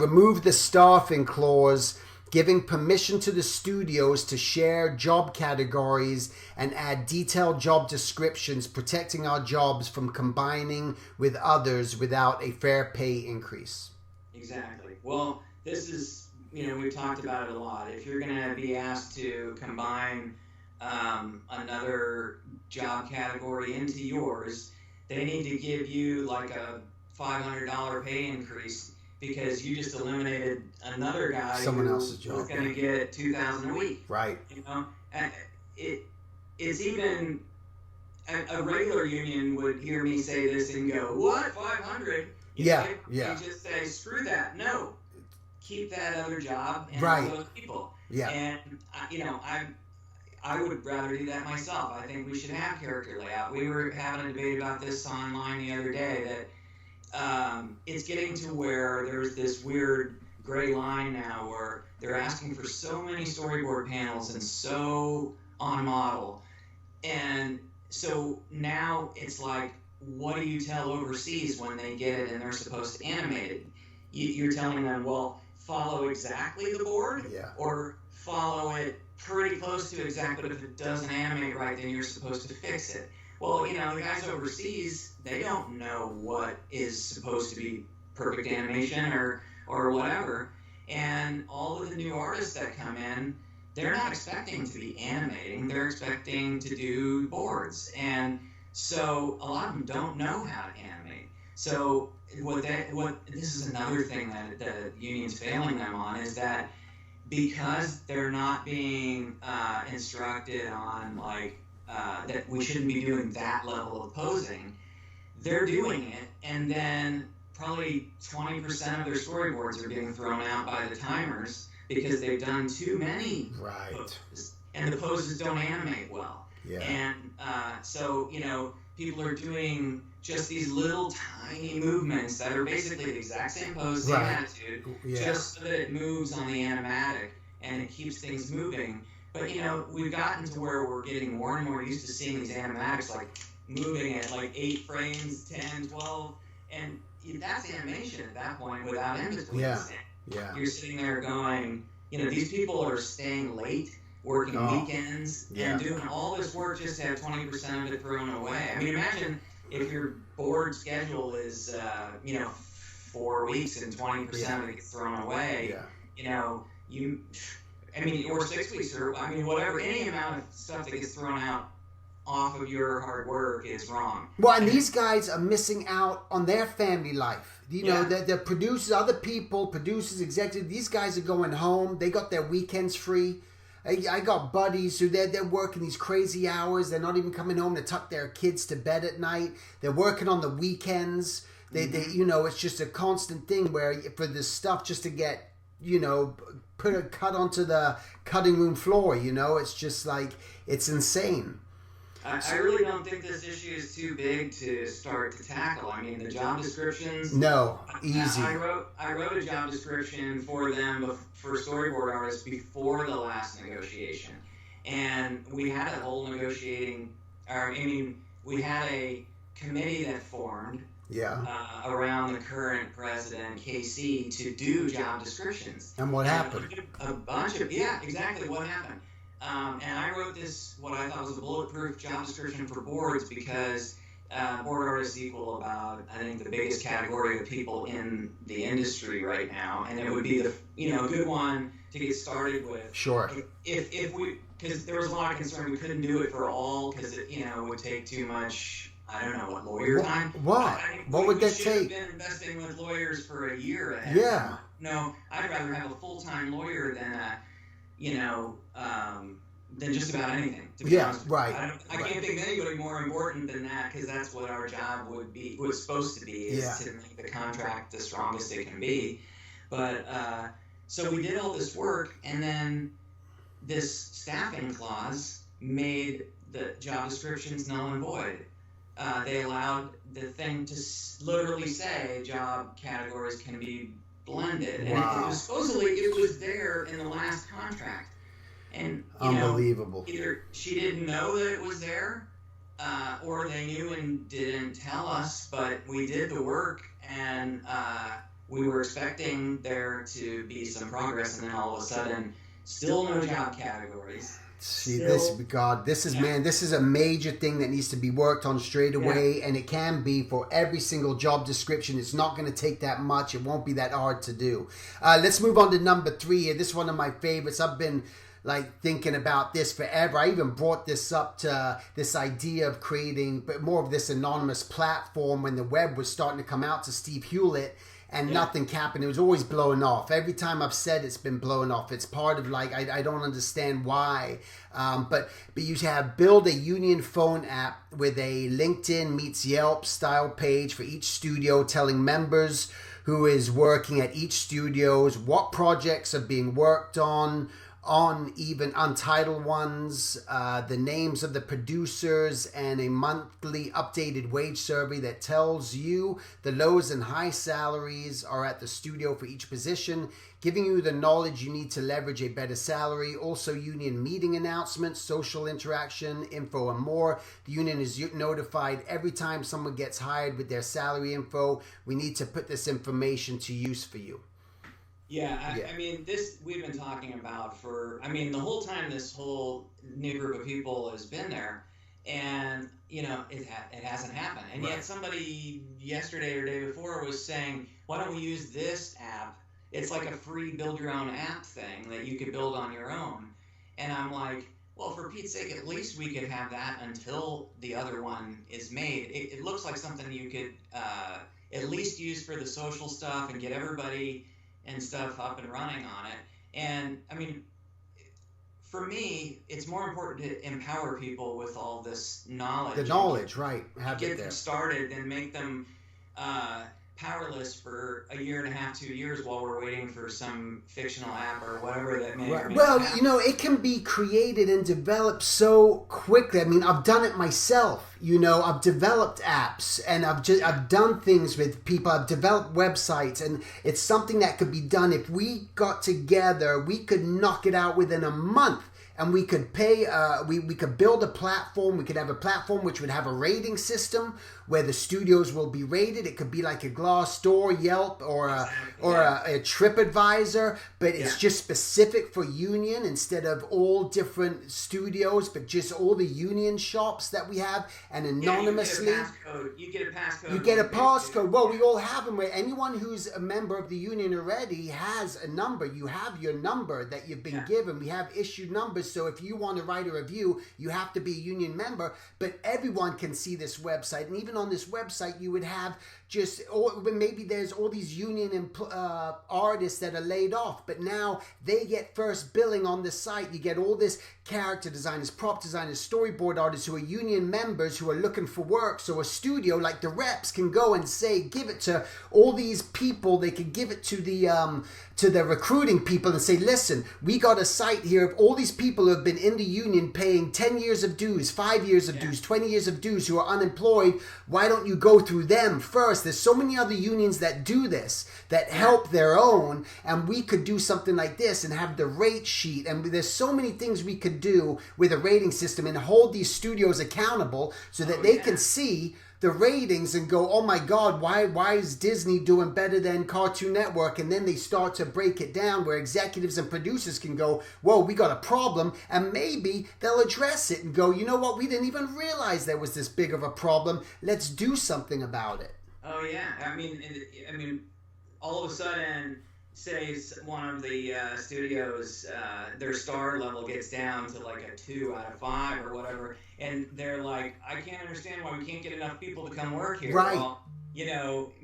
remove the staffing clause, giving permission to the studios to share job categories and add detailed job descriptions, protecting our jobs from combining with others without a fair pay increase. Exactly. Well, this is, we've talked about it a lot. If you're going to be asked to combine another job category into yours, they need to give you like a $500 pay increase because you just eliminated another guy someone else's job was going to get $2,000 a week. Right. You know, and it's even a regular union would hear me say this and go, "What, 500?" Yeah. You just say, "Screw that! No, keep that other job and right. those people." Yeah. And I would rather do that myself. I think we should have character layout. We were having a debate about this online the other day that it's getting to where there's this weird gray line now where they're asking for so many storyboard panels and so on model. And so now it's like, what do you tell overseas when they get it and they're supposed to animate it? You're telling them, well, follow exactly the board or follow it pretty close to exact, but if it doesn't animate right, then you're supposed to fix it. Well, the guys overseas, they don't know what is supposed to be perfect animation or whatever. And all of the new artists that come in, they're not expecting to be animating. They're expecting to do boards. And so a lot of them don't know how to animate. So this is another thing that the union's failing them on is that because they're not being instructed on that we shouldn't be doing that level of posing, they're doing it, and then probably 20% of their storyboards are being thrown out by the timers because they've done too many poses, and the poses don't animate well. Yeah. And so people are doing just these little tiny movements that are basically the exact same pose, same attitude, just so that it moves on the animatic and it keeps things moving. But we've gotten to where we're getting more and more used to seeing these animatics moving at 8 frames, 10, 12, and that's animation at that point without in between. Yeah. You're sitting there going, these people are staying late, working weekends, and doing all this work just to have 20% of it thrown away. I mean, imagine if your board schedule is 4 weeks and 20% of it gets thrown away. Or 6 weeks, or whatever, any amount of stuff that gets thrown out off of your hard work is wrong. Well, and these guys are missing out on their family life. The producers, other people, producers, executives, these guys are going home. They got their weekends free. I got buddies who they're working these crazy hours. They're not even coming home to tuck their kids to bed at night. They're working on the weekends. They it's just a constant thing where for this stuff just to get, put a cut onto the cutting room floor, it's just it's insane. I really don't think this issue is too big to start to tackle. I mean, the job descriptions. No, easy. I wrote a job description for them for storyboard artists before the last negotiation, and we had a whole negotiating. We had a committee that formed. Around the current president, KC, to do job descriptions. And what happened? A bunch of exactly what happened. And I wrote this, what I thought was a bulletproof job description for boards because board artists equal about, I think, the biggest category of people in the industry right now, and it would be the good one to get started with. Sure. If we, because there was a lot of concern we couldn't do it for all because it would take too much. I don't know what lawyer time. What? What would that take? We should have been investing with lawyers for a year ahead. Yeah. No, I'd rather have a full-time lawyer than than just about anything. To be honest. Right. I can't think of anybody more important than that because that's what our job was supposed to be is to make the contract the strongest it can be. But so we did all this work, and then this staffing clause made the job descriptions null and void. They allowed the thing to literally say job categories can be blended. Wow. And supposedly it was there in the last contract. And unbelievable. Either she didn't know that it was there, or they knew and didn't tell us, but we did the work, and we were expecting there to be some progress, and then all of a sudden, still no job categories. See, this is a major thing that needs to be worked on straight away, and it can be for every single job description. It's not going to take that much. It won't be that hard to do. Let's move on to number 3 here. This is one of my favorites. I've been like thinking about this forever. I even brought this up to this idea of creating but more of this anonymous platform when the web was starting to come out to Steve Hewlett, and nothing happened. It was always blowing off. Every time I've said it's been blowing off. It's part of like, I don't understand why. But you have build a union phone app with a LinkedIn meets Yelp style page for each studio, telling members who is working at each studios, what projects are being worked on even untitled ones, the names of the producers, and a monthly updated wage survey that tells you the lows and high salaries are at the studio for each position, giving you the knowledge you need to leverage a better salary. Also union meeting announcements, social interaction, info, and more. The union is notified every time someone gets hired with their salary info. We need to put this information to use for you. I mean, this we've been talking about for, the whole time this whole new group of people has been there, and, it hasn't happened. And yet somebody yesterday or day before was saying, why don't we use this app? It's like a free build your own app thing that you could build on your own. And I'm like, well, for Pete's sake, at least we could have that until the other one is made. It looks like something you could at least use for the social stuff and get everybody and stuff up and running on it. And for me, it's more important to empower people with all this knowledge. The knowledge, right. Get them started and make them powerless for a year and a half, 2 years while we're waiting for some fictional app or whatever that may or may well, happen. It can be created and developed so quickly. I've done it myself. I've developed apps, and I've done things with people. I've developed websites, and it's something that could be done. If we got together, we could knock it out within a month. And we could pay, we could build a platform. We could have a platform which would have a rating system where the studios will be rated. It could be like a Glassdoor, Yelp, or a TripAdvisor, but it's just specific for union instead of all different studios, but just all the union shops that we have, and anonymously. You get a passcode. You get a passcode. Well, we all have them. Where anyone who's a member of the union already has a number. You have your number that you've been given. We have issued numbers. So if you want to write a review, you have to be a union member, but everyone can see this website. And even on this website, you would have maybe there's all these union artists that are laid off, but now they get first billing on the site. You get all this character designers, prop designers, storyboard artists who are union members who are looking for work. So a studio like the reps can go and say, give it to all these people. They can give it to the recruiting people and say, listen, we got a site here of all these people who have been in the union paying 10 years of dues, 5 years of dues, 20 years of dues, who are unemployed. Why don't you go through them first? There's so many other unions that do this, that help their own, and we could do something like this and have the rate sheet. And there's so many things we could do with a rating system and hold these studios accountable so that they can see the ratings and go, oh my God, why is Disney doing better than Cartoon Network? And then they start to break it down where executives and producers can go, whoa, we got a problem. And maybe they'll address it and go, you know what, we didn't even realize there was this big of a problem. Let's do something about it. Oh yeah, all of a sudden, say one of the studios, their star level gets down to like a 2 out of 5 or whatever, and they're like, I can't understand why we can't get enough people to come work here. Right. Well,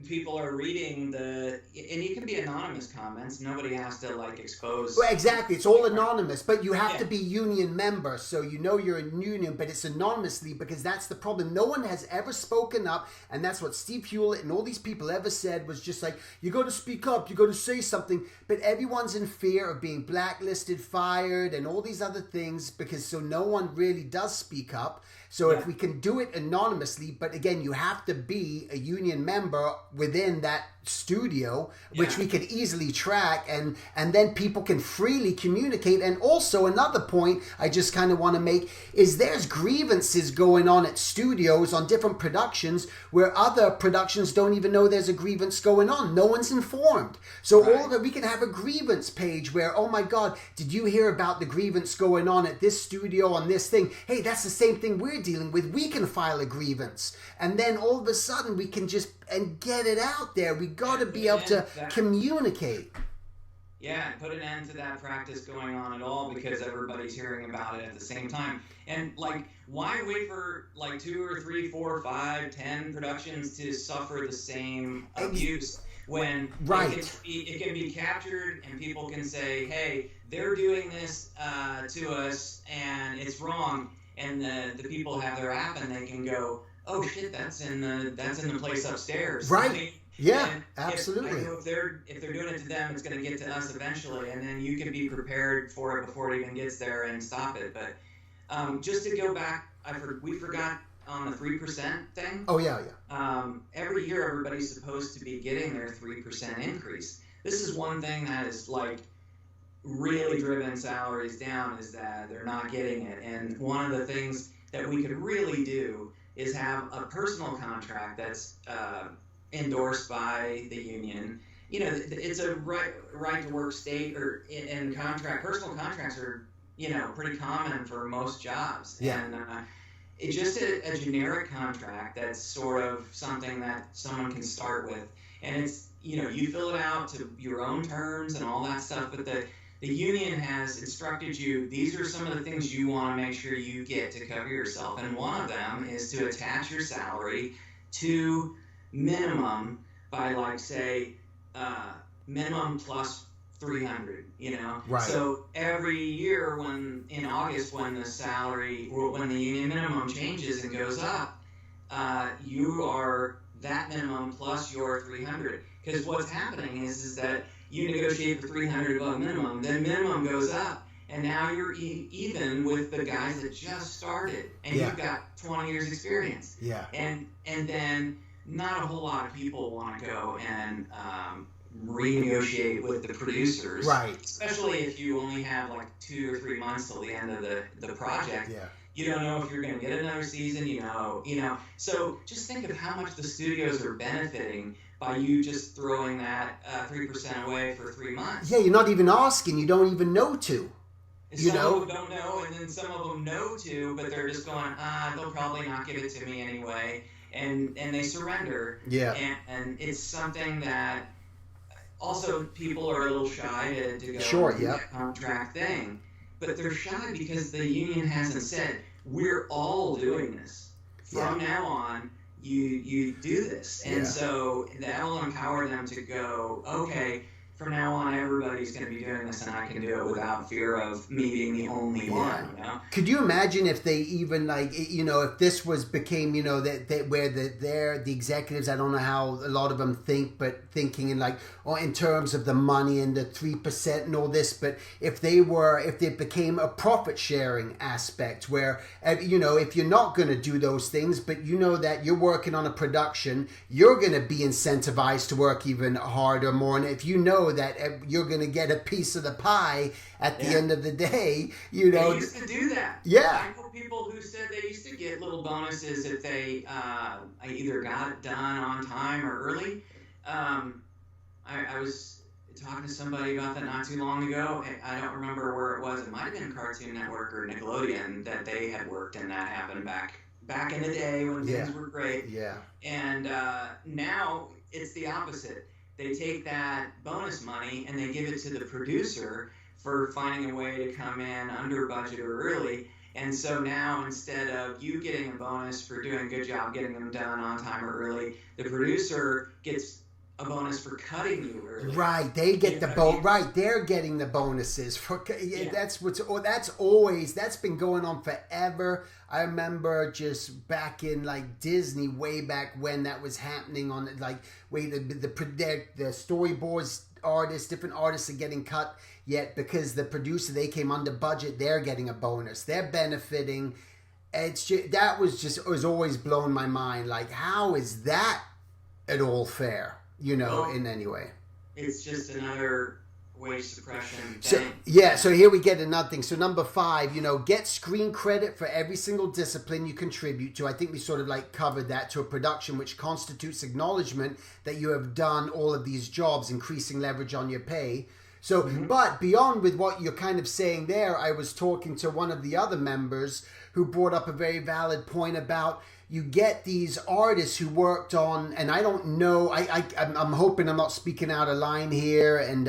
people are reading and you can be anonymous comments. Nobody has to expose. Well, exactly. It's all anonymous, but you have to be union member. So you're in union, but it's anonymously, because that's the problem. No one has ever spoken up. And that's what Steve Hewlett and all these people ever said, was just like, you got to speak up. You got to say something. But everyone's in fear of being blacklisted, fired, and all these other things, because so no one really does speak up. So if we can do it anonymously, but again, you have to be a union member within that studio, which we could easily track, and then people can freely communicate. And also another point I just kind of want to make is there's grievances going on at studios on different productions where other productions don't even know there's a grievance going on. No one's informed. So all of it, we can have a grievance page where, oh my God, did you hear about the grievance going on at this studio on this thing? Hey, that's the same thing we're dealing with. We can file a grievance, and then all of a sudden we can just and get it out there. We got to be able to communicate. Yeah, and put an end to that practice going on at all because everybody's hearing about it at the same time. And like, why wait for like 2 or 3, 4, 5, 10 productions to suffer the same abuse when right. it can be captured and people can say, hey, they're doing this to us and it's wrong. And the people have their app and they can go, oh shit, that's in the place upstairs. Right. I mean, yeah, and absolutely. if they're doing it to them, it's going to get to us eventually, and then you can be prepared for it before it even gets there and stop it. But just to go back, we forgot on the 3% thing. Oh yeah. Every year, everybody's supposed to be getting their 3% increase. This is one thing that is like really driven salaries down, is that they're not getting it. And one of the things that we could really do is have a personal contract that's endorsed by the union. You know, it's a right to work state, or in contract. Personal contracts are, you know, pretty common for most jobs. Yeah. And it's just a generic contract that's sort of something that someone can start with, and it's, you know, you fill it out to your own terms and all that stuff. But the union has instructed you, these are some of the things you want to make sure you get to cover yourself, and one of them is to attach your salary to minimum by, like, say, minimum plus 300, you know? Right. So every year in August, when the union minimum changes and goes up, you are that minimum plus your 300. Because what's happening is that you negotiate for 300 above minimum, then minimum goes up, and now you're even with the guys that just started, and you've got 20 years experience. Yeah. And then not a whole lot of people want to go and renegotiate with the producers, right? Especially if you only have like 2 or 3 months till the end of the project. Yeah. You don't know if you're going to get another season. You know. So just think of how much the studios are benefiting by you just throwing that 3% away for 3 months. Yeah, you're not even asking. You don't even know to. Some of them don't know, and then some of them know to, but they're just going, they'll probably not give it to me anyway. And they surrender. Yeah. And it's something that also people are a little shy to go through that contract thing. But they're shy because the union hasn't said, we're all doing this. From now on, you do this. And so that will empower them to go, okay, from now on, everybody's going to be doing this, and I can do it without fear of me being the only one. You know? Could you imagine if they even, like, you know, if this became, you know, that where the executives, I don't know how a lot of them think, but thinking in like, or in terms of the money and the 3% and all this, but if it became a profit sharing aspect where, you know, if you're not going to do those things, but you know that you're working on a production, you're going to be incentivized to work even harder, more, and if you know that you're going to get a piece of the pie at the end of the day, you know. They used to do that. Yeah. I know people who said they used to get little bonuses if they either got it done on time or early. I was talking to somebody about that not too long ago. I don't remember where it was. It might have been Cartoon Network or Nickelodeon that they had worked, and that happened back in the day when things were great. Yeah. And now it's the opposite. They take that bonus money and they give it to the producer for finding a way to come in under budget or early. And so now, instead of you getting a bonus for doing a good job getting them done on time or early, the producer gets a bonus for cutting you early. Right, they get right, they're getting the bonuses for that's been going on forever. I remember just back in like Disney, way back when that was happening on like the storyboards artists, different artists are getting cut, yet because the producer, they came under budget, they're getting a bonus, they're benefiting. It's just, it was always blown my mind, like how is that at all fair? You know, in any way. It's just another wage suppression thing. So here we get another thing. So number 5, you know, get screen credit for every single discipline you contribute to. I think we sort of like covered that, to a production, which constitutes acknowledgement that you have done all of these jobs, increasing leverage on your pay. So, but beyond with what you're kind of saying there, I was talking to one of the other members who brought up a very valid point about you get these artists who worked on, and I don't know, I'm hoping I'm not speaking out of line here, and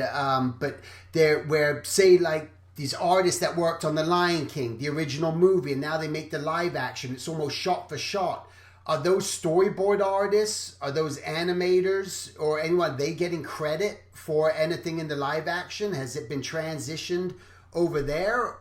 but they're where say like these artists that worked on The Lion King, the original movie, and now they make the live action. It's almost shot for shot. Are those storyboard artists? Are those animators or anyone? Are they getting credit for anything in the live action? Has it been transitioned over there?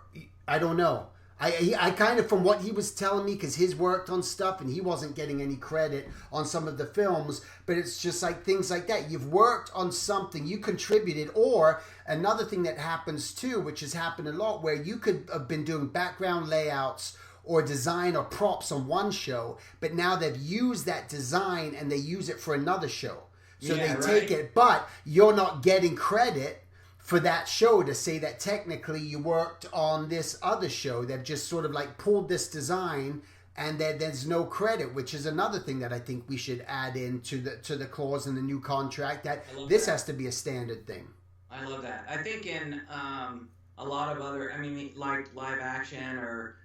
I don't know. I kind of, from what he was telling me, because he's worked on stuff and he wasn't getting any credit on some of the films, but it's just like things like that. You've worked on something, you contributed, or another thing that happens too, which has happened a lot, where you could have been doing background layouts or design or props on one show, but now they've used that design and they use it for another show. So they take it, but you're not getting credit for that show to say that technically you worked on this other show. They've just sort of like pulled this design and there's no credit, which is another thing that I think we should add into the clause in the new contract, that this has to be a standard thing. I love that. I think in a lot of other, I mean, like live action or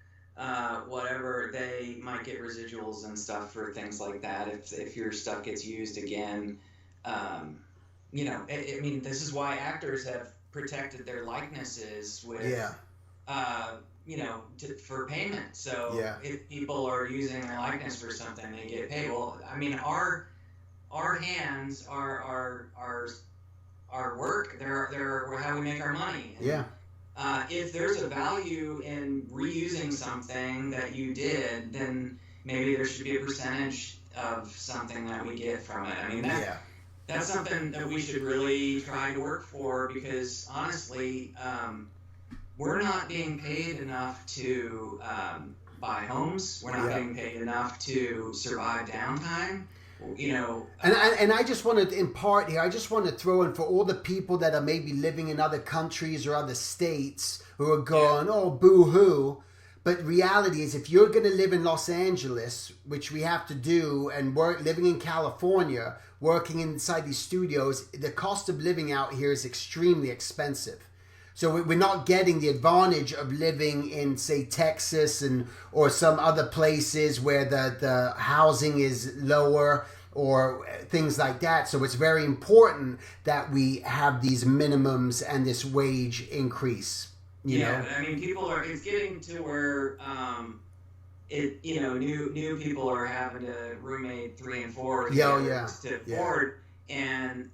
whatever, they might get residuals and stuff for things like that if your stuff gets used again. You know, I mean, this is why actors have protected their likenesses with, you know, for payment. So if people are using their likeness for something, they get paid. Well, I mean, our hands are our work. They're how we make our money. And, if there's a value in reusing something that you did, then maybe there should be a percentage of something that we get from it. I mean, that's something that we should really try to work for, because honestly, we're not being paid enough to buy homes. We're not being paid enough to survive downtime. You know, and I just want to impart here, I just want to throw in for all the people that are maybe living in other countries or other states who are going, oh, boo-hoo. But reality is, if you're going to live in Los Angeles, which we have to do, and living in California, working inside these studios, the cost of living out here is extremely expensive. So we're not getting the advantage of living in, say, Texas or some other places where the housing is lower or things like that. So it's very important that we have these minimums and this wage increase. You know? I mean, it's getting to where, you know, new people are having to roommate 3 and 4 to afford. And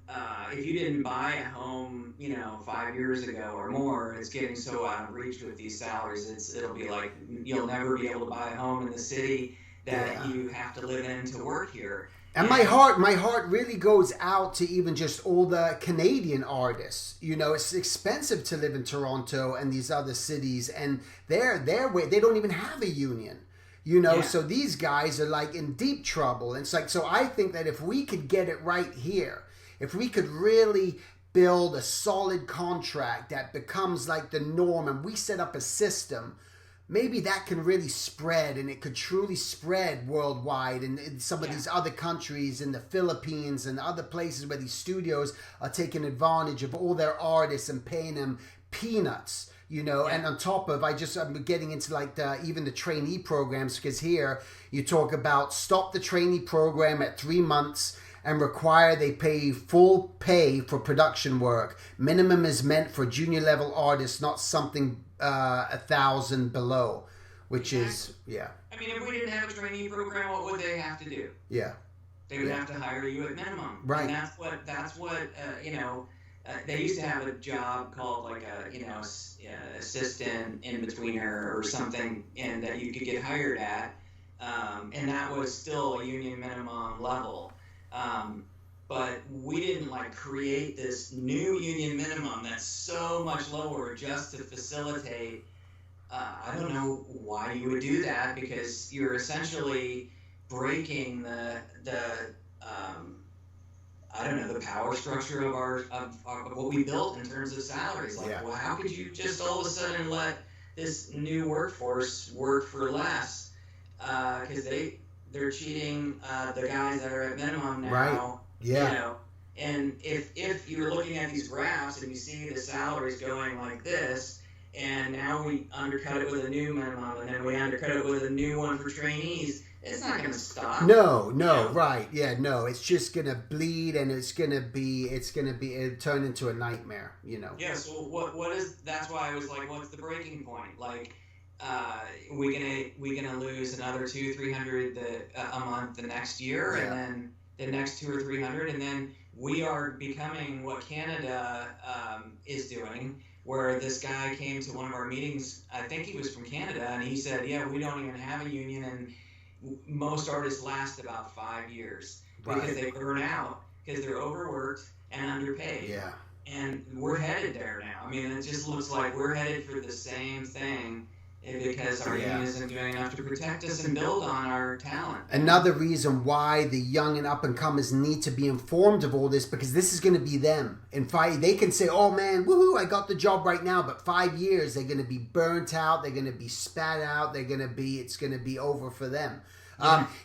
if you didn't buy a home, you know, 5 years ago or more, it's getting so out of reach with these salaries. It'll be like you'll never be able to buy a home in the city that you have to live in to work here. And my heart really goes out to even just all the Canadian artists. You know, it's expensive to live in Toronto and these other cities, and they don't even have a union. You know, so these guys are like in deep trouble. And it's like, so I think that if we could get it right here, if we could really build a solid contract that becomes like the norm and we set up a system, maybe that can really spread, and it could truly spread worldwide in some of these other countries, in the Philippines and other places where these studios are taking advantage of all their artists and paying them peanuts. You know, and on top of, I'm getting into like even the trainee programs, because here you talk about stop the trainee program at 3 months and require they pay full pay for production work. Minimum is meant for junior level artists, not something 1,000 below, which is, I mean, if we didn't have a trainee program, what would they have to do? They would have to hire you at minimum. Right. And that's what you know, they used to have a job called like a, you know, assistant in-betweener or something, and that you could get hired at, and that was still a union minimum level. But we didn't like create this new union minimum that's so much lower just to facilitate. I don't know why you would do that, because you're essentially breaking the I don't know, the power structure of what we built in terms of salaries. Like, well, how could you just all of a sudden let this new workforce work for less? Because they're cheating the guys that are at minimum now. Right. You know, And if you're looking at these graphs and you see the salaries going like this, and now we undercut it with a new minimum, and then we undercut it with a new one for trainees, it's not going to stop. No, right. Yeah, no. It's just going to bleed, and it'll turn into a nightmare, Yeah, so what is, that's why I was like, what's the breaking point? Like, we gonna lose another 200-300 a month the next year, and then the next 200 or 300, and then we are becoming what Canada is doing, where this guy came to one of our meetings. I think he was from Canada, and he said, yeah, we don't even have a union, and most artists last about 5 years because they burn out because they're overworked and underpaid. Yeah. And we're headed there now. I mean, it just looks like we're headed for the same thing because our union isn't doing enough to protect us and build on our talent. Another reason why the young and up and comers need to be informed of all this, because this is going to be them. In 5, they can say, oh man, woohoo, I got the job right now, but 5 years they're going to be burnt out, they're going to be spat out, it's going to be over for them.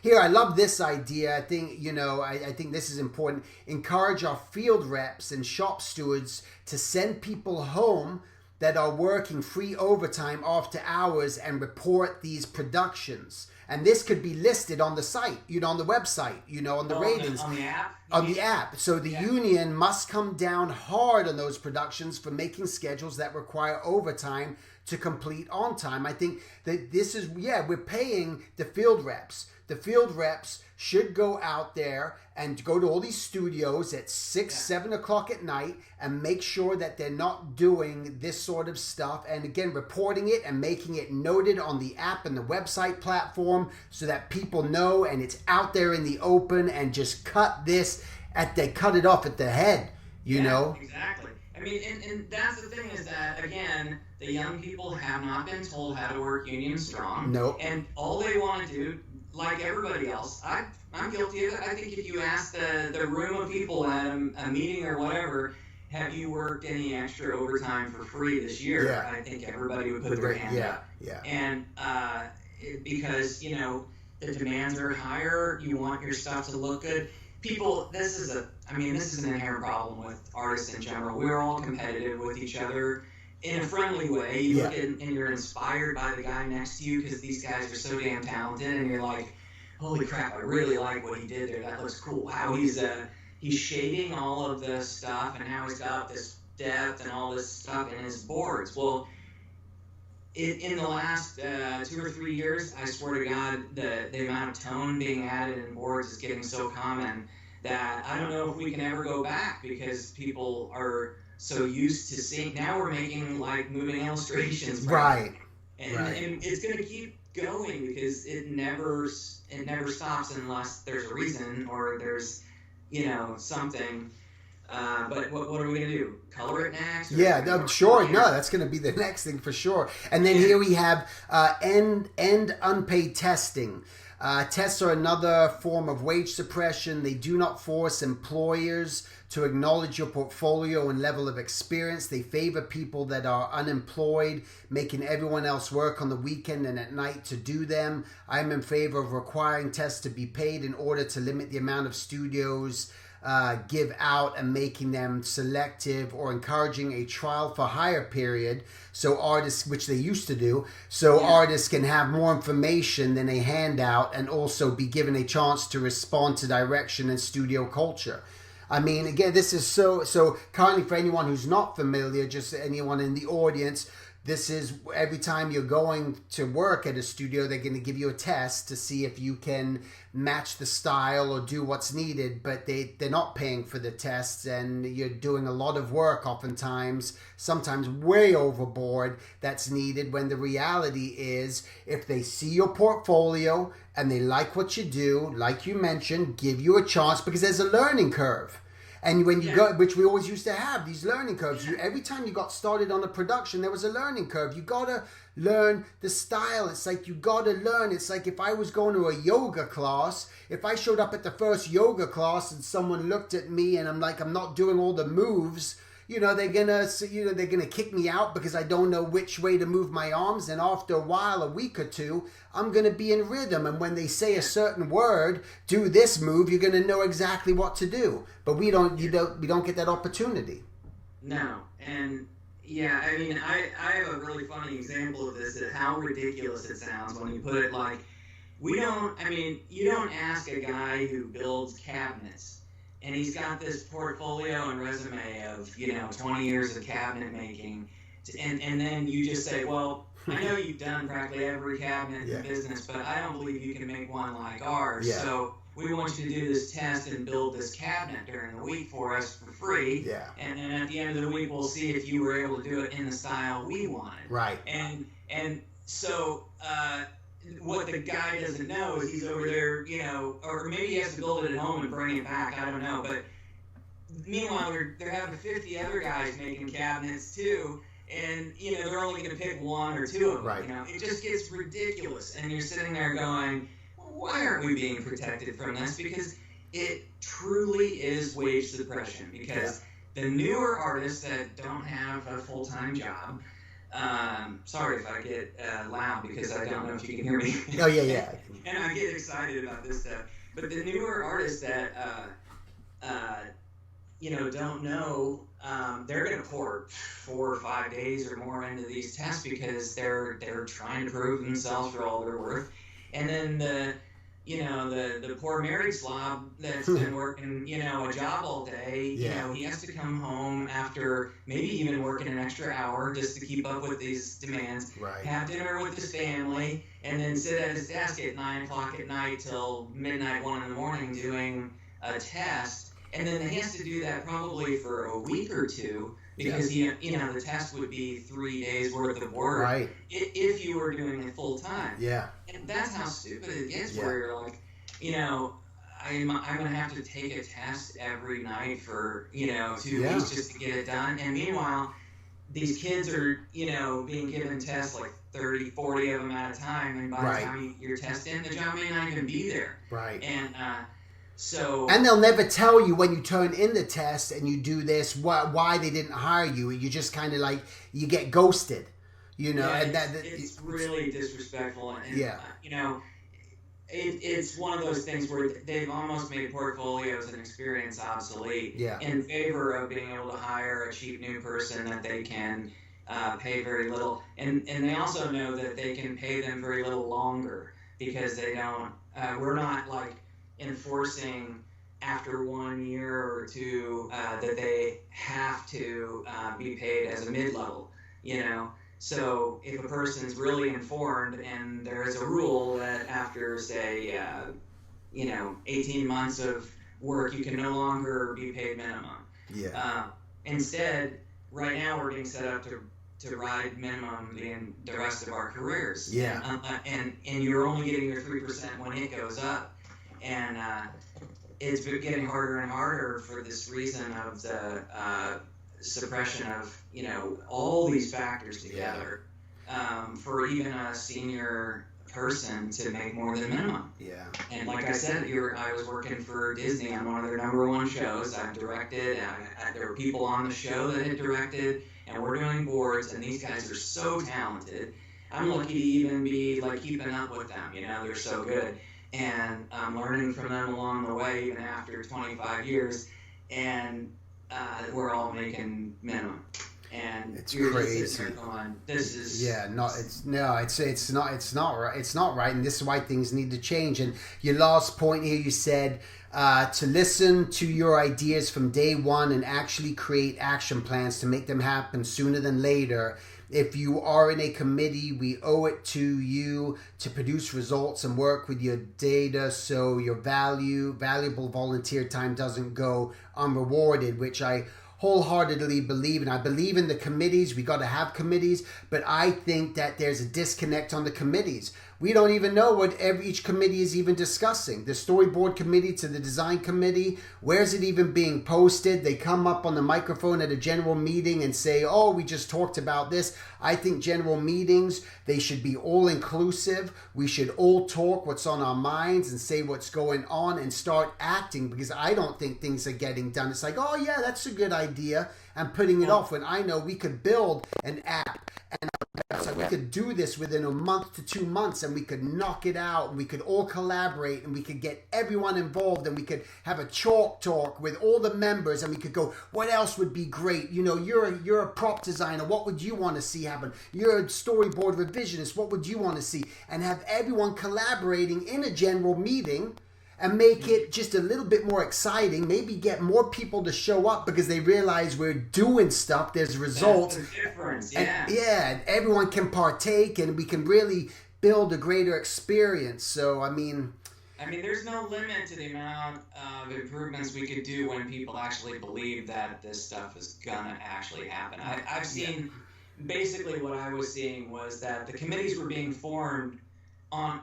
Here, I love this idea. I think, I think this is important. Encourage our field reps and shop stewards to send people home that are working free overtime after hours and report these productions. And this could be listed on the site, on the website, on the ratings. On the app? On the app. So the union must come down hard on those productions for making schedules that require overtime to complete on time. I think that this is, we're paying the field reps. The field reps should go out there and go to all these studios at 6, 7 o'clock at night and make sure that they're not doing this sort of stuff. And again, reporting it and making it noted on the app and the website platform so that people know and it's out there in the open, and just cut it off at the head, you know? Exactly. I mean, and that's the thing, is that, again, the young people have not been told how to work union strong. Nope. And all they want to do, like everybody else, I'm guilty of it. I think if you ask the room of people at a meeting or whatever, have you worked any extra overtime for free this year? Yeah. I think everybody would put their hand up. Yeah. And because, the demands are higher, you want your stuff to look good. People, this is an inherent problem with artists in general. We're all competitive with each other in a friendly way. You look at, and you're inspired by the guy next to you because these guys are so damn talented, and you're like, holy crap, I really like what he did there. That looks cool. Wow, he's shading all of this stuff, and now he's got this depth and all this stuff in his boards. Well, in the last 2 or 3 years, I swear to God, the amount of tone being added in boards is getting so common that I don't know if we can ever go back, because people are so used to seeing. Now we're making like moving illustrations, right? And it's going to keep going because it never stops unless there's a reason or there's something. But what are we going to do? Color it next? Yeah, no, sure. No, that's going to be the next thing for sure. And then here we have end unpaid testing. Tests are another form of wage suppression. They do not force employers to acknowledge your portfolio and level of experience. They favor people that are unemployed, making everyone else work on the weekend and at night to do them. I'm in favor of requiring tests to be paid in order to limit the amount of studios give out, and making them selective, or encouraging a trial for hire period so artists, which they used to do, artists can have more information than a handout and also be given a chance to respond to direction and studio culture. I mean, again, this is so kindly for anyone who's not familiar, just anyone in the audience. This is every time you're going to work at a studio, they're going to give you a test to see if you can match the style or do what's needed, but they're not paying for the tests, and you're doing a lot of work oftentimes, sometimes way overboard, that's needed, when the reality is, if they see your portfolio and they like what you do, like you mentioned, give you a chance, because there's a learning curve. And when you go, which we always used to have, these learning curves. Every time you got started on a production, there was a learning curve. You got to learn the style. It's like you got to learn. It's like if I was going to a yoga class, if I showed up at the first yoga class and someone looked at me and I'm like, I'm not doing all the moves, they're gonna kick me out because I don't know which way to move my arms. And after a while, a week or two, I'm gonna be in rhythm. And when they say a certain word, do this move, you're gonna know exactly what to do. But we don't get that opportunity. No, and yeah, I mean, I have a really funny example of this, at how ridiculous it sounds when you put it like, you don't ask a guy who builds cabinets, and he's got this portfolio and resume of, 20 years of cabinet making, and then you just say, well, I know you've done practically every cabinet in the business, but I don't believe you can make one like ours, so we want you to do this test and build this cabinet during the week for us for free. Yeah. And then at the end of the week, we'll see if you were able to do it in the style we wanted. Right. And so what the guy doesn't know is he's over there, or maybe he has to build it at home and bring it back. I don't know. But meanwhile, they're having 50 other guys making cabinets too. And, they're only going to pick one or two of them. Right. It just gets ridiculous. And you're sitting there going, why aren't we being protected from this? Because it truly is wage suppression. Because the newer artists that don't have a full-time job, sorry if I get loud because I don't know if you can hear me. Oh, yeah. And I get excited about this stuff. But the newer artists that, don't know, they're going to pour 4 or 5 days or more into these tests because they're trying to prove themselves for all they're worth. And then the poor married slob that's been working, a job all day, he has to come home after maybe even working an extra hour just to keep up with these demands, have dinner with his family, and then sit at his desk at 9 o'clock at night till midnight, 1 in the morning doing a test. And then he has to do that probably for a week or two because the test would be 3 days worth of work if you were doing it full time. Yeah. And that's how stupid it gets, where you're like, I'm going to have to take a test every night for, 2 weeks just to get it done. And meanwhile, these kids are, being given tests like 30, 40 of them at a time. And by the time you're testing, the job may not even be there. Right. And, and they'll never tell you when you turn in the test and you do this why they didn't hire you. You just kind of like you get ghosted, and it's really disrespectful. And, it's one of those things where they've almost made portfolios and experience obsolete in favor of being able to hire a cheap new person that they can pay very little, and they also know that they can pay them very little longer because they don't. We're not like enforcing after 1 year or two that they have to be paid as a mid-level, So if a person's really informed and there is a rule that after, say, 18 months of work, you can no longer be paid minimum. Instead, right now we're being set up to ride minimum the rest of our careers. And you're only getting your 3% when it goes up. And it's been getting harder and harder for this reason of the suppression of, all these factors together for even a senior person to make more than minimum. And like I said, I was working for Disney on one of their #1 shows. I've directed, there were people on the show that had directed, and we're doing boards, and these guys are so talented. I'm lucky to even be like keeping up with them, they're so good. And I'm learning from them along the way, even after 25 years, and we're all making minimum. And it's you're crazy. Just sitting there going, this is it's not right. It's not right, and this is why things need to change. And your last point here, you said to listen to your ideas from day one and actually create action plans to make them happen sooner than later. If you are in a committee, we owe it to you to produce results and work with your data so your valuable volunteer time doesn't go unrewarded, which I wholeheartedly believe. And I believe in the committees. We got to have committees, but I think that there's a disconnect on the committees. we don't even know what each committee is even discussing. The storyboard committee to the design committee, where's it even being posted? They come up on the microphone at a general meeting and say, oh, we just talked about this. I think general meetings, they should be all inclusive. We should all talk what's on our minds and say what's going on and start acting, because I don't think things are getting done. It's like, oh yeah, that's a good idea, and putting it off when I know we could build an app and so we could do this within a month to 2 months, and we could knock it out, and we could all collaborate, and we could get everyone involved, and we could have a chalk talk with all the members, and we could go, what else would be great? You know, you're a prop designer. What would you want to see happen? You're a storyboard revisionist. What would you want to see? And have everyone collaborating in a general meeting and make it just a little bit more exciting. Maybe get more people to show up because they realize we're doing stuff. There's results. That's the difference, and everyone can partake, and we can really build a greater experience. So, I mean, there's no limit to the amount of improvements we could do when people actually believe that this stuff is gonna actually happen. I've seen, basically what I was seeing was that the committees were being formed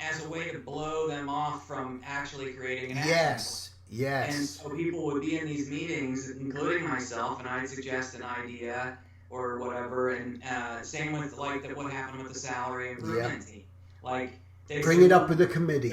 as a way to blow them off from actually creating an action. Yes. And so people would be in these meetings, including myself, and I'd suggest an idea or whatever. And same with what happened with the salary improvement team. Like, they bring it up with the committee.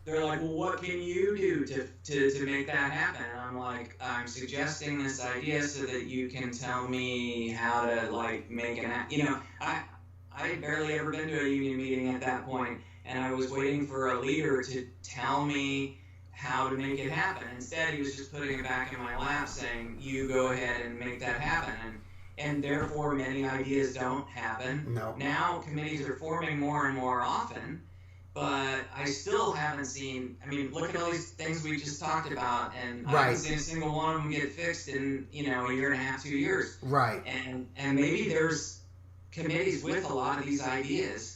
They're like, well, what can you do to make that happen? And I'm like, I'm suggesting this idea so that you can tell me how to make an act. I had barely ever been to a union meeting at that point. And I was waiting for a leader to tell me how to make it happen. Instead, he was just putting it back in my lap saying, you go ahead and make that happen. And therefore, many ideas don't happen. No. Now, committees are forming more and more often, but I still haven't seen, look at all these things we just talked about, and I haven't seen a single one of them get fixed in, a year and a half, 2 years. Right. And maybe there's committees with a lot of these ideas,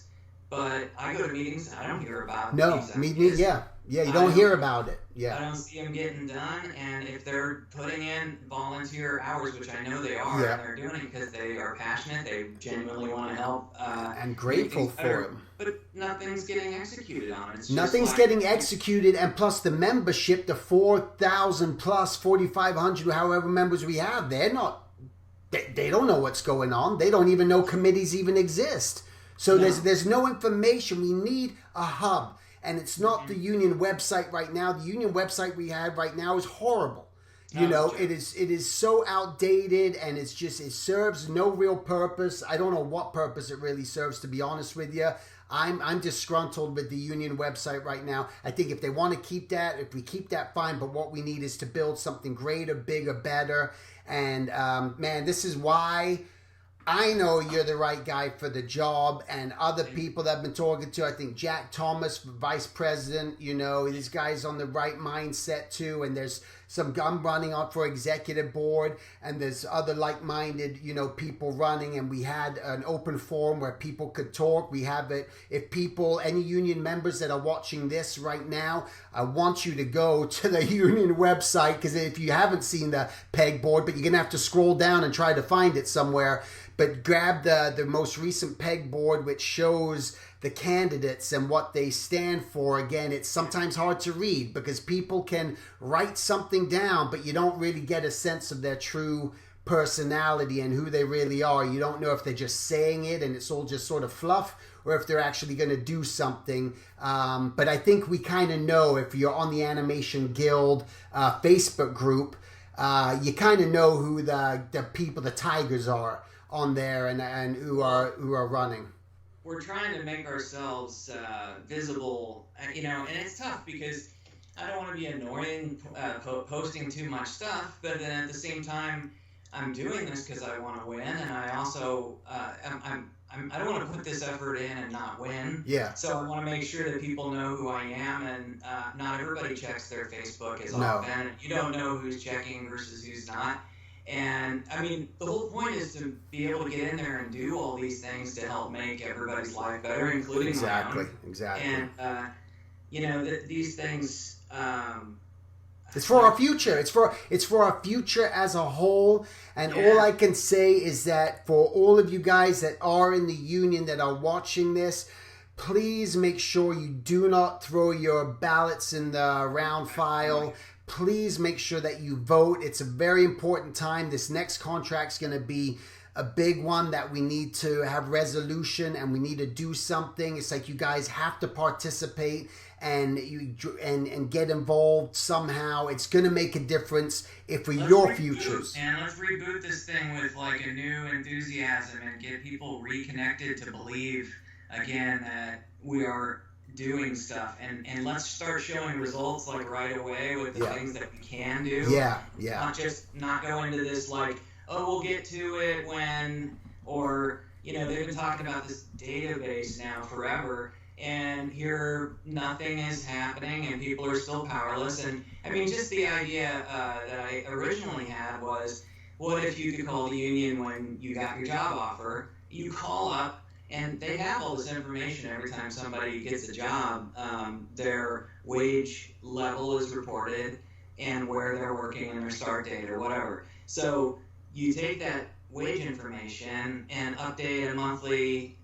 but I go to meetings, I don't hear about these ideas. Yeah, you don't hear about it. Yeah. I don't see them getting done, and if they're putting in volunteer hours, which I know they are, and they're doing it because they are passionate, they genuinely want to help. And grateful for them. But nothing's getting executed on it. Nothing's getting executed, and plus the membership, the 4,000 plus 4,500, however members we have, they don't know what's going on. They don't even know committees even exist. So there's no information. We need a hub. And it's not the union website right now. The union website we have right now is horrible. It is so outdated, and it serves no real purpose. I don't know what purpose it really serves, to be honest with you. I'm disgruntled with the union website right now. I think if they want to keep that, if we keep that, fine. But what we need is to build something greater, bigger, better. And man, this is why I know you're the right guy for the job, and other people that I've been talking to, I think Jack Thomas, vice president, these guys on the right mindset too, and there's I'm running up for executive board, and there's other like-minded, people running, and we had an open forum where people could talk. We have it. If any union members that are watching this right now, I want you to go to the union website, because if you haven't seen the pegboard, but you're going to have to scroll down and try to find it somewhere, but grab the most recent pegboard, which shows the candidates and what they stand for. Again, it's sometimes hard to read because people can write something down, but you don't really get a sense of their true personality and who they really are. You don't know if they're just saying it and it's all just sort of fluff, or if they're actually going to do something. But I think we kind of know, if you're on the Animation Guild Facebook group, you kind of know who the people, the tigers are on there, and who are running. We're trying to make ourselves visible, and it's tough because I don't want to be annoying posting too much stuff, but then at the same time, I'm doing this because I want to win, and I also I don't want to put this effort in and not win. Yeah. So I want to make sure that people know who I am, and not everybody checks their Facebook as often. You don't know who's checking versus who's not. And the whole point is to be able to get in there and do all these things to help make everybody's life better, including my own. Exactly. And these things. It's for our future. It's for our future as a whole. And all I can say is that for all of you guys that are in the union that are watching this, please make sure you do not throw your ballots in the round file. Please make sure that you vote. It's a very important time. This next contract's going to be a big one that we need to have resolution, and we need to do something. It's like you guys have to participate and get involved somehow. It's going to make a difference for your futures. And let's reboot this thing with like a new enthusiasm and get people reconnected to believe again that we are doing stuff, and let's start showing results like right away with the things that we can do. Not go into this like, oh, we'll get to it when, or they've been talking about this database now forever, and here nothing is happening and people are still powerless. And I mean, just the idea that I originally had was, what if you could call the union when you got your job offer? You call up and they have all this information every time somebody gets a job. Their wage level is reported and where they're working and their start date or whatever. So you take that wage information and update a monthly,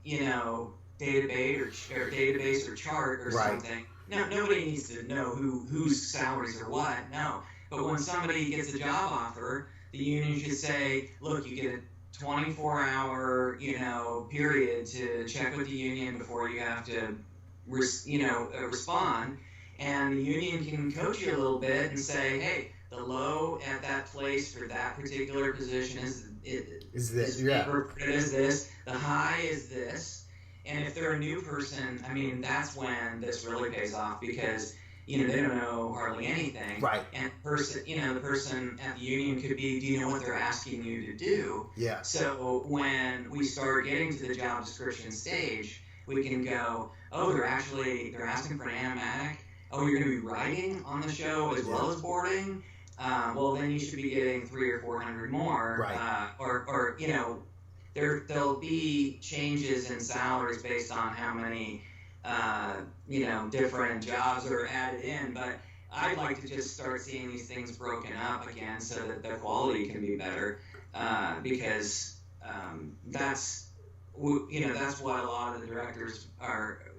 database or chart or something. No, nobody needs to know whose salaries are what. No, but when somebody gets a job offer, the union should say, look, you get a 24-hour, period to check with the union before you have to, respond. And the union can coach you a little bit and say, hey, the low at that place for that particular position is this. The high is this. And if they're a new person, I mean, that's when this really pays off, because they don't know hardly anything. Right. And the person at the union could be, do you know what they're asking you to do? Yeah. So when we start getting to the job description stage, we can go, oh, they're asking for an animatic. Oh, you're going to be writing on the show as well as boarding. Well, then you should be getting 300 or 400 more. Right. Or there'll be changes in salaries based on how many different jobs are added in, but I'd like to just start seeing these things broken up again so that the quality can be better, because that's what a lot of the directors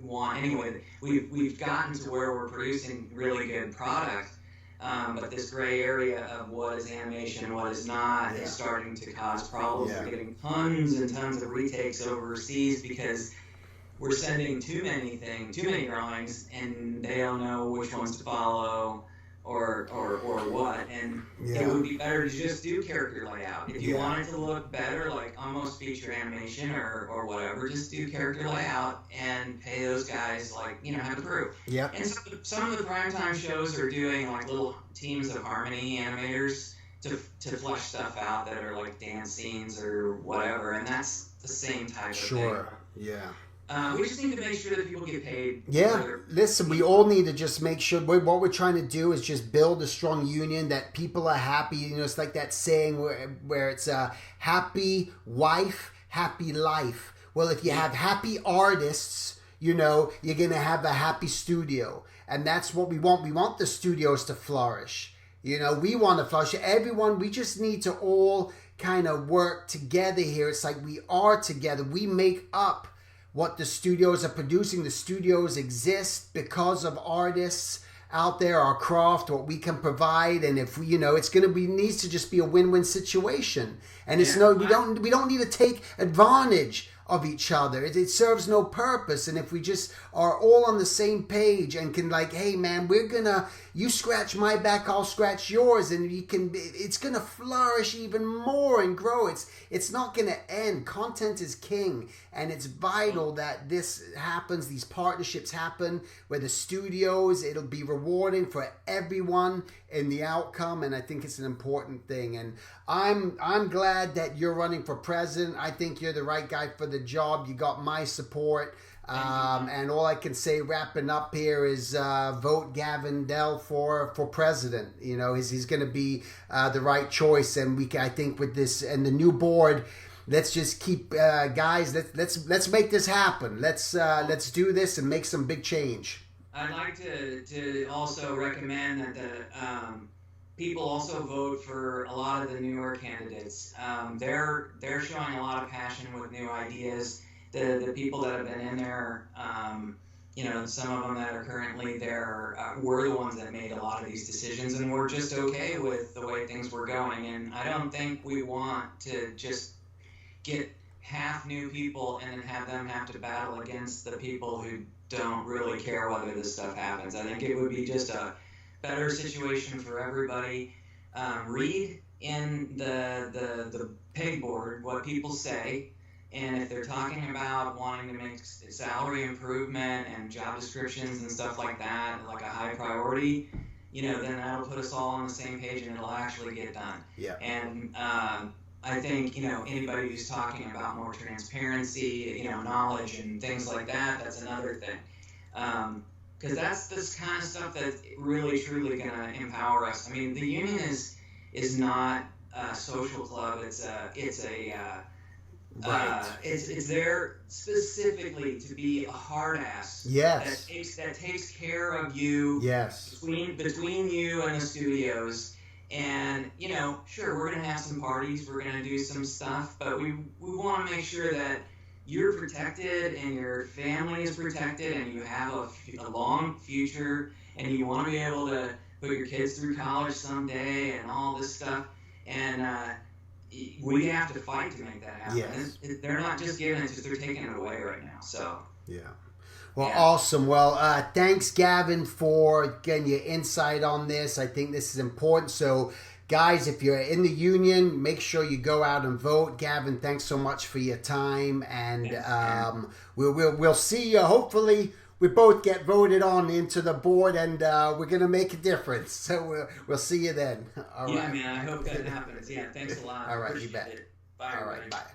want anyway. We've gotten to where we're producing really good product, but this gray area of what is animation and what is not is starting to cause problems. We're getting tons and tons of retakes overseas because we're sending too many drawings, and they don't know which ones to follow or what. And it would be better to just do character layout. If you want it to look better, like almost feature animation or whatever, just do character layout and pay those guys have a crew. Yep. And some of the primetime shows are doing like little teams of Harmony animators to flesh stuff out that are like dance scenes or whatever, and that's the same type of thing. Sure. Yeah. We just need to make sure that people get paid. Yeah, listen, we all need to just make sure what we're trying to do is just build a strong union, that people are happy. It's like that saying where it's a happy wife, happy life. Well, if you have happy artists, you're going to have a happy studio. And that's what we want. We want the studios to flourish. We want to flourish. Everyone, we just need to all kind of work together here. It's like we are together. We make up what the studios are producing. The studios exist because of artists out there, our craft, what we can provide, and if it's going to be needs to just be a win-win situation. And we don't need to take advantage of each other. It serves no purpose. And if we just are all on the same page and can hey man, you scratch my back, I'll scratch yours, and it's gonna flourish even more and grow. It's not gonna end. Content is king, and it's vital that this happens, these partnerships happen where the studios, it'll be rewarding for everyone in the outcome, and I think it's an important thing. And I'm glad that you're running for president. I think you're the right guy for the job. You got my support. And all I can say wrapping up here is vote Gavin Dell for president. He's going to be the right choice, and I think with this and the new board, let's just keep guys. Let's make this happen. Let's do this and make some big change. I'd like to also recommend that the people also vote for a lot of the newer candidates. They're showing a lot of passion with new ideas. the people that have been in there, some of them that are currently there were the ones that made a lot of these decisions, and were just okay with the way things were going. And I don't think we want to just get half new people and then have them have to battle against the people who don't really care whether this stuff happens. I think it would be just a better situation for everybody. Read in the pegboard what people say, and if they're talking about wanting to make salary improvement and job descriptions and stuff like that, like a high priority, then that'll put us all on the same page and it'll actually get done. Yeah. And I think, anybody who's talking about more transparency, knowledge and things like that, that's another thing. Because that's this kind of stuff that's really, truly going to empower us. I mean, the union is not a social club. It's there specifically to be a hard ass. Yes. That takes care of you. Yes. Between you and the studios. And, sure, we're going to have some parties, we're going to do some stuff, but we want to make sure that you're protected and your family is protected and you have a long future and you want to be able to put your kids through college someday and all this stuff. And we have to fight to make that happen. Yes. They're not just giving it, just they're taking it away right now. So, yeah. Well, awesome. Well, thanks, Gavin, for getting your insight on this. I think this is important. So, guys, if you're in the union, make sure you go out and vote. Gavin, thanks so much for your time. And we'll see you. Hopefully, we both get voted on into the board, and we're going to make a difference. So, we'll see you then. All right. Man, I hope that happens. Yeah, thanks a lot. All right, you bet. Bye, all everybody. right, bye.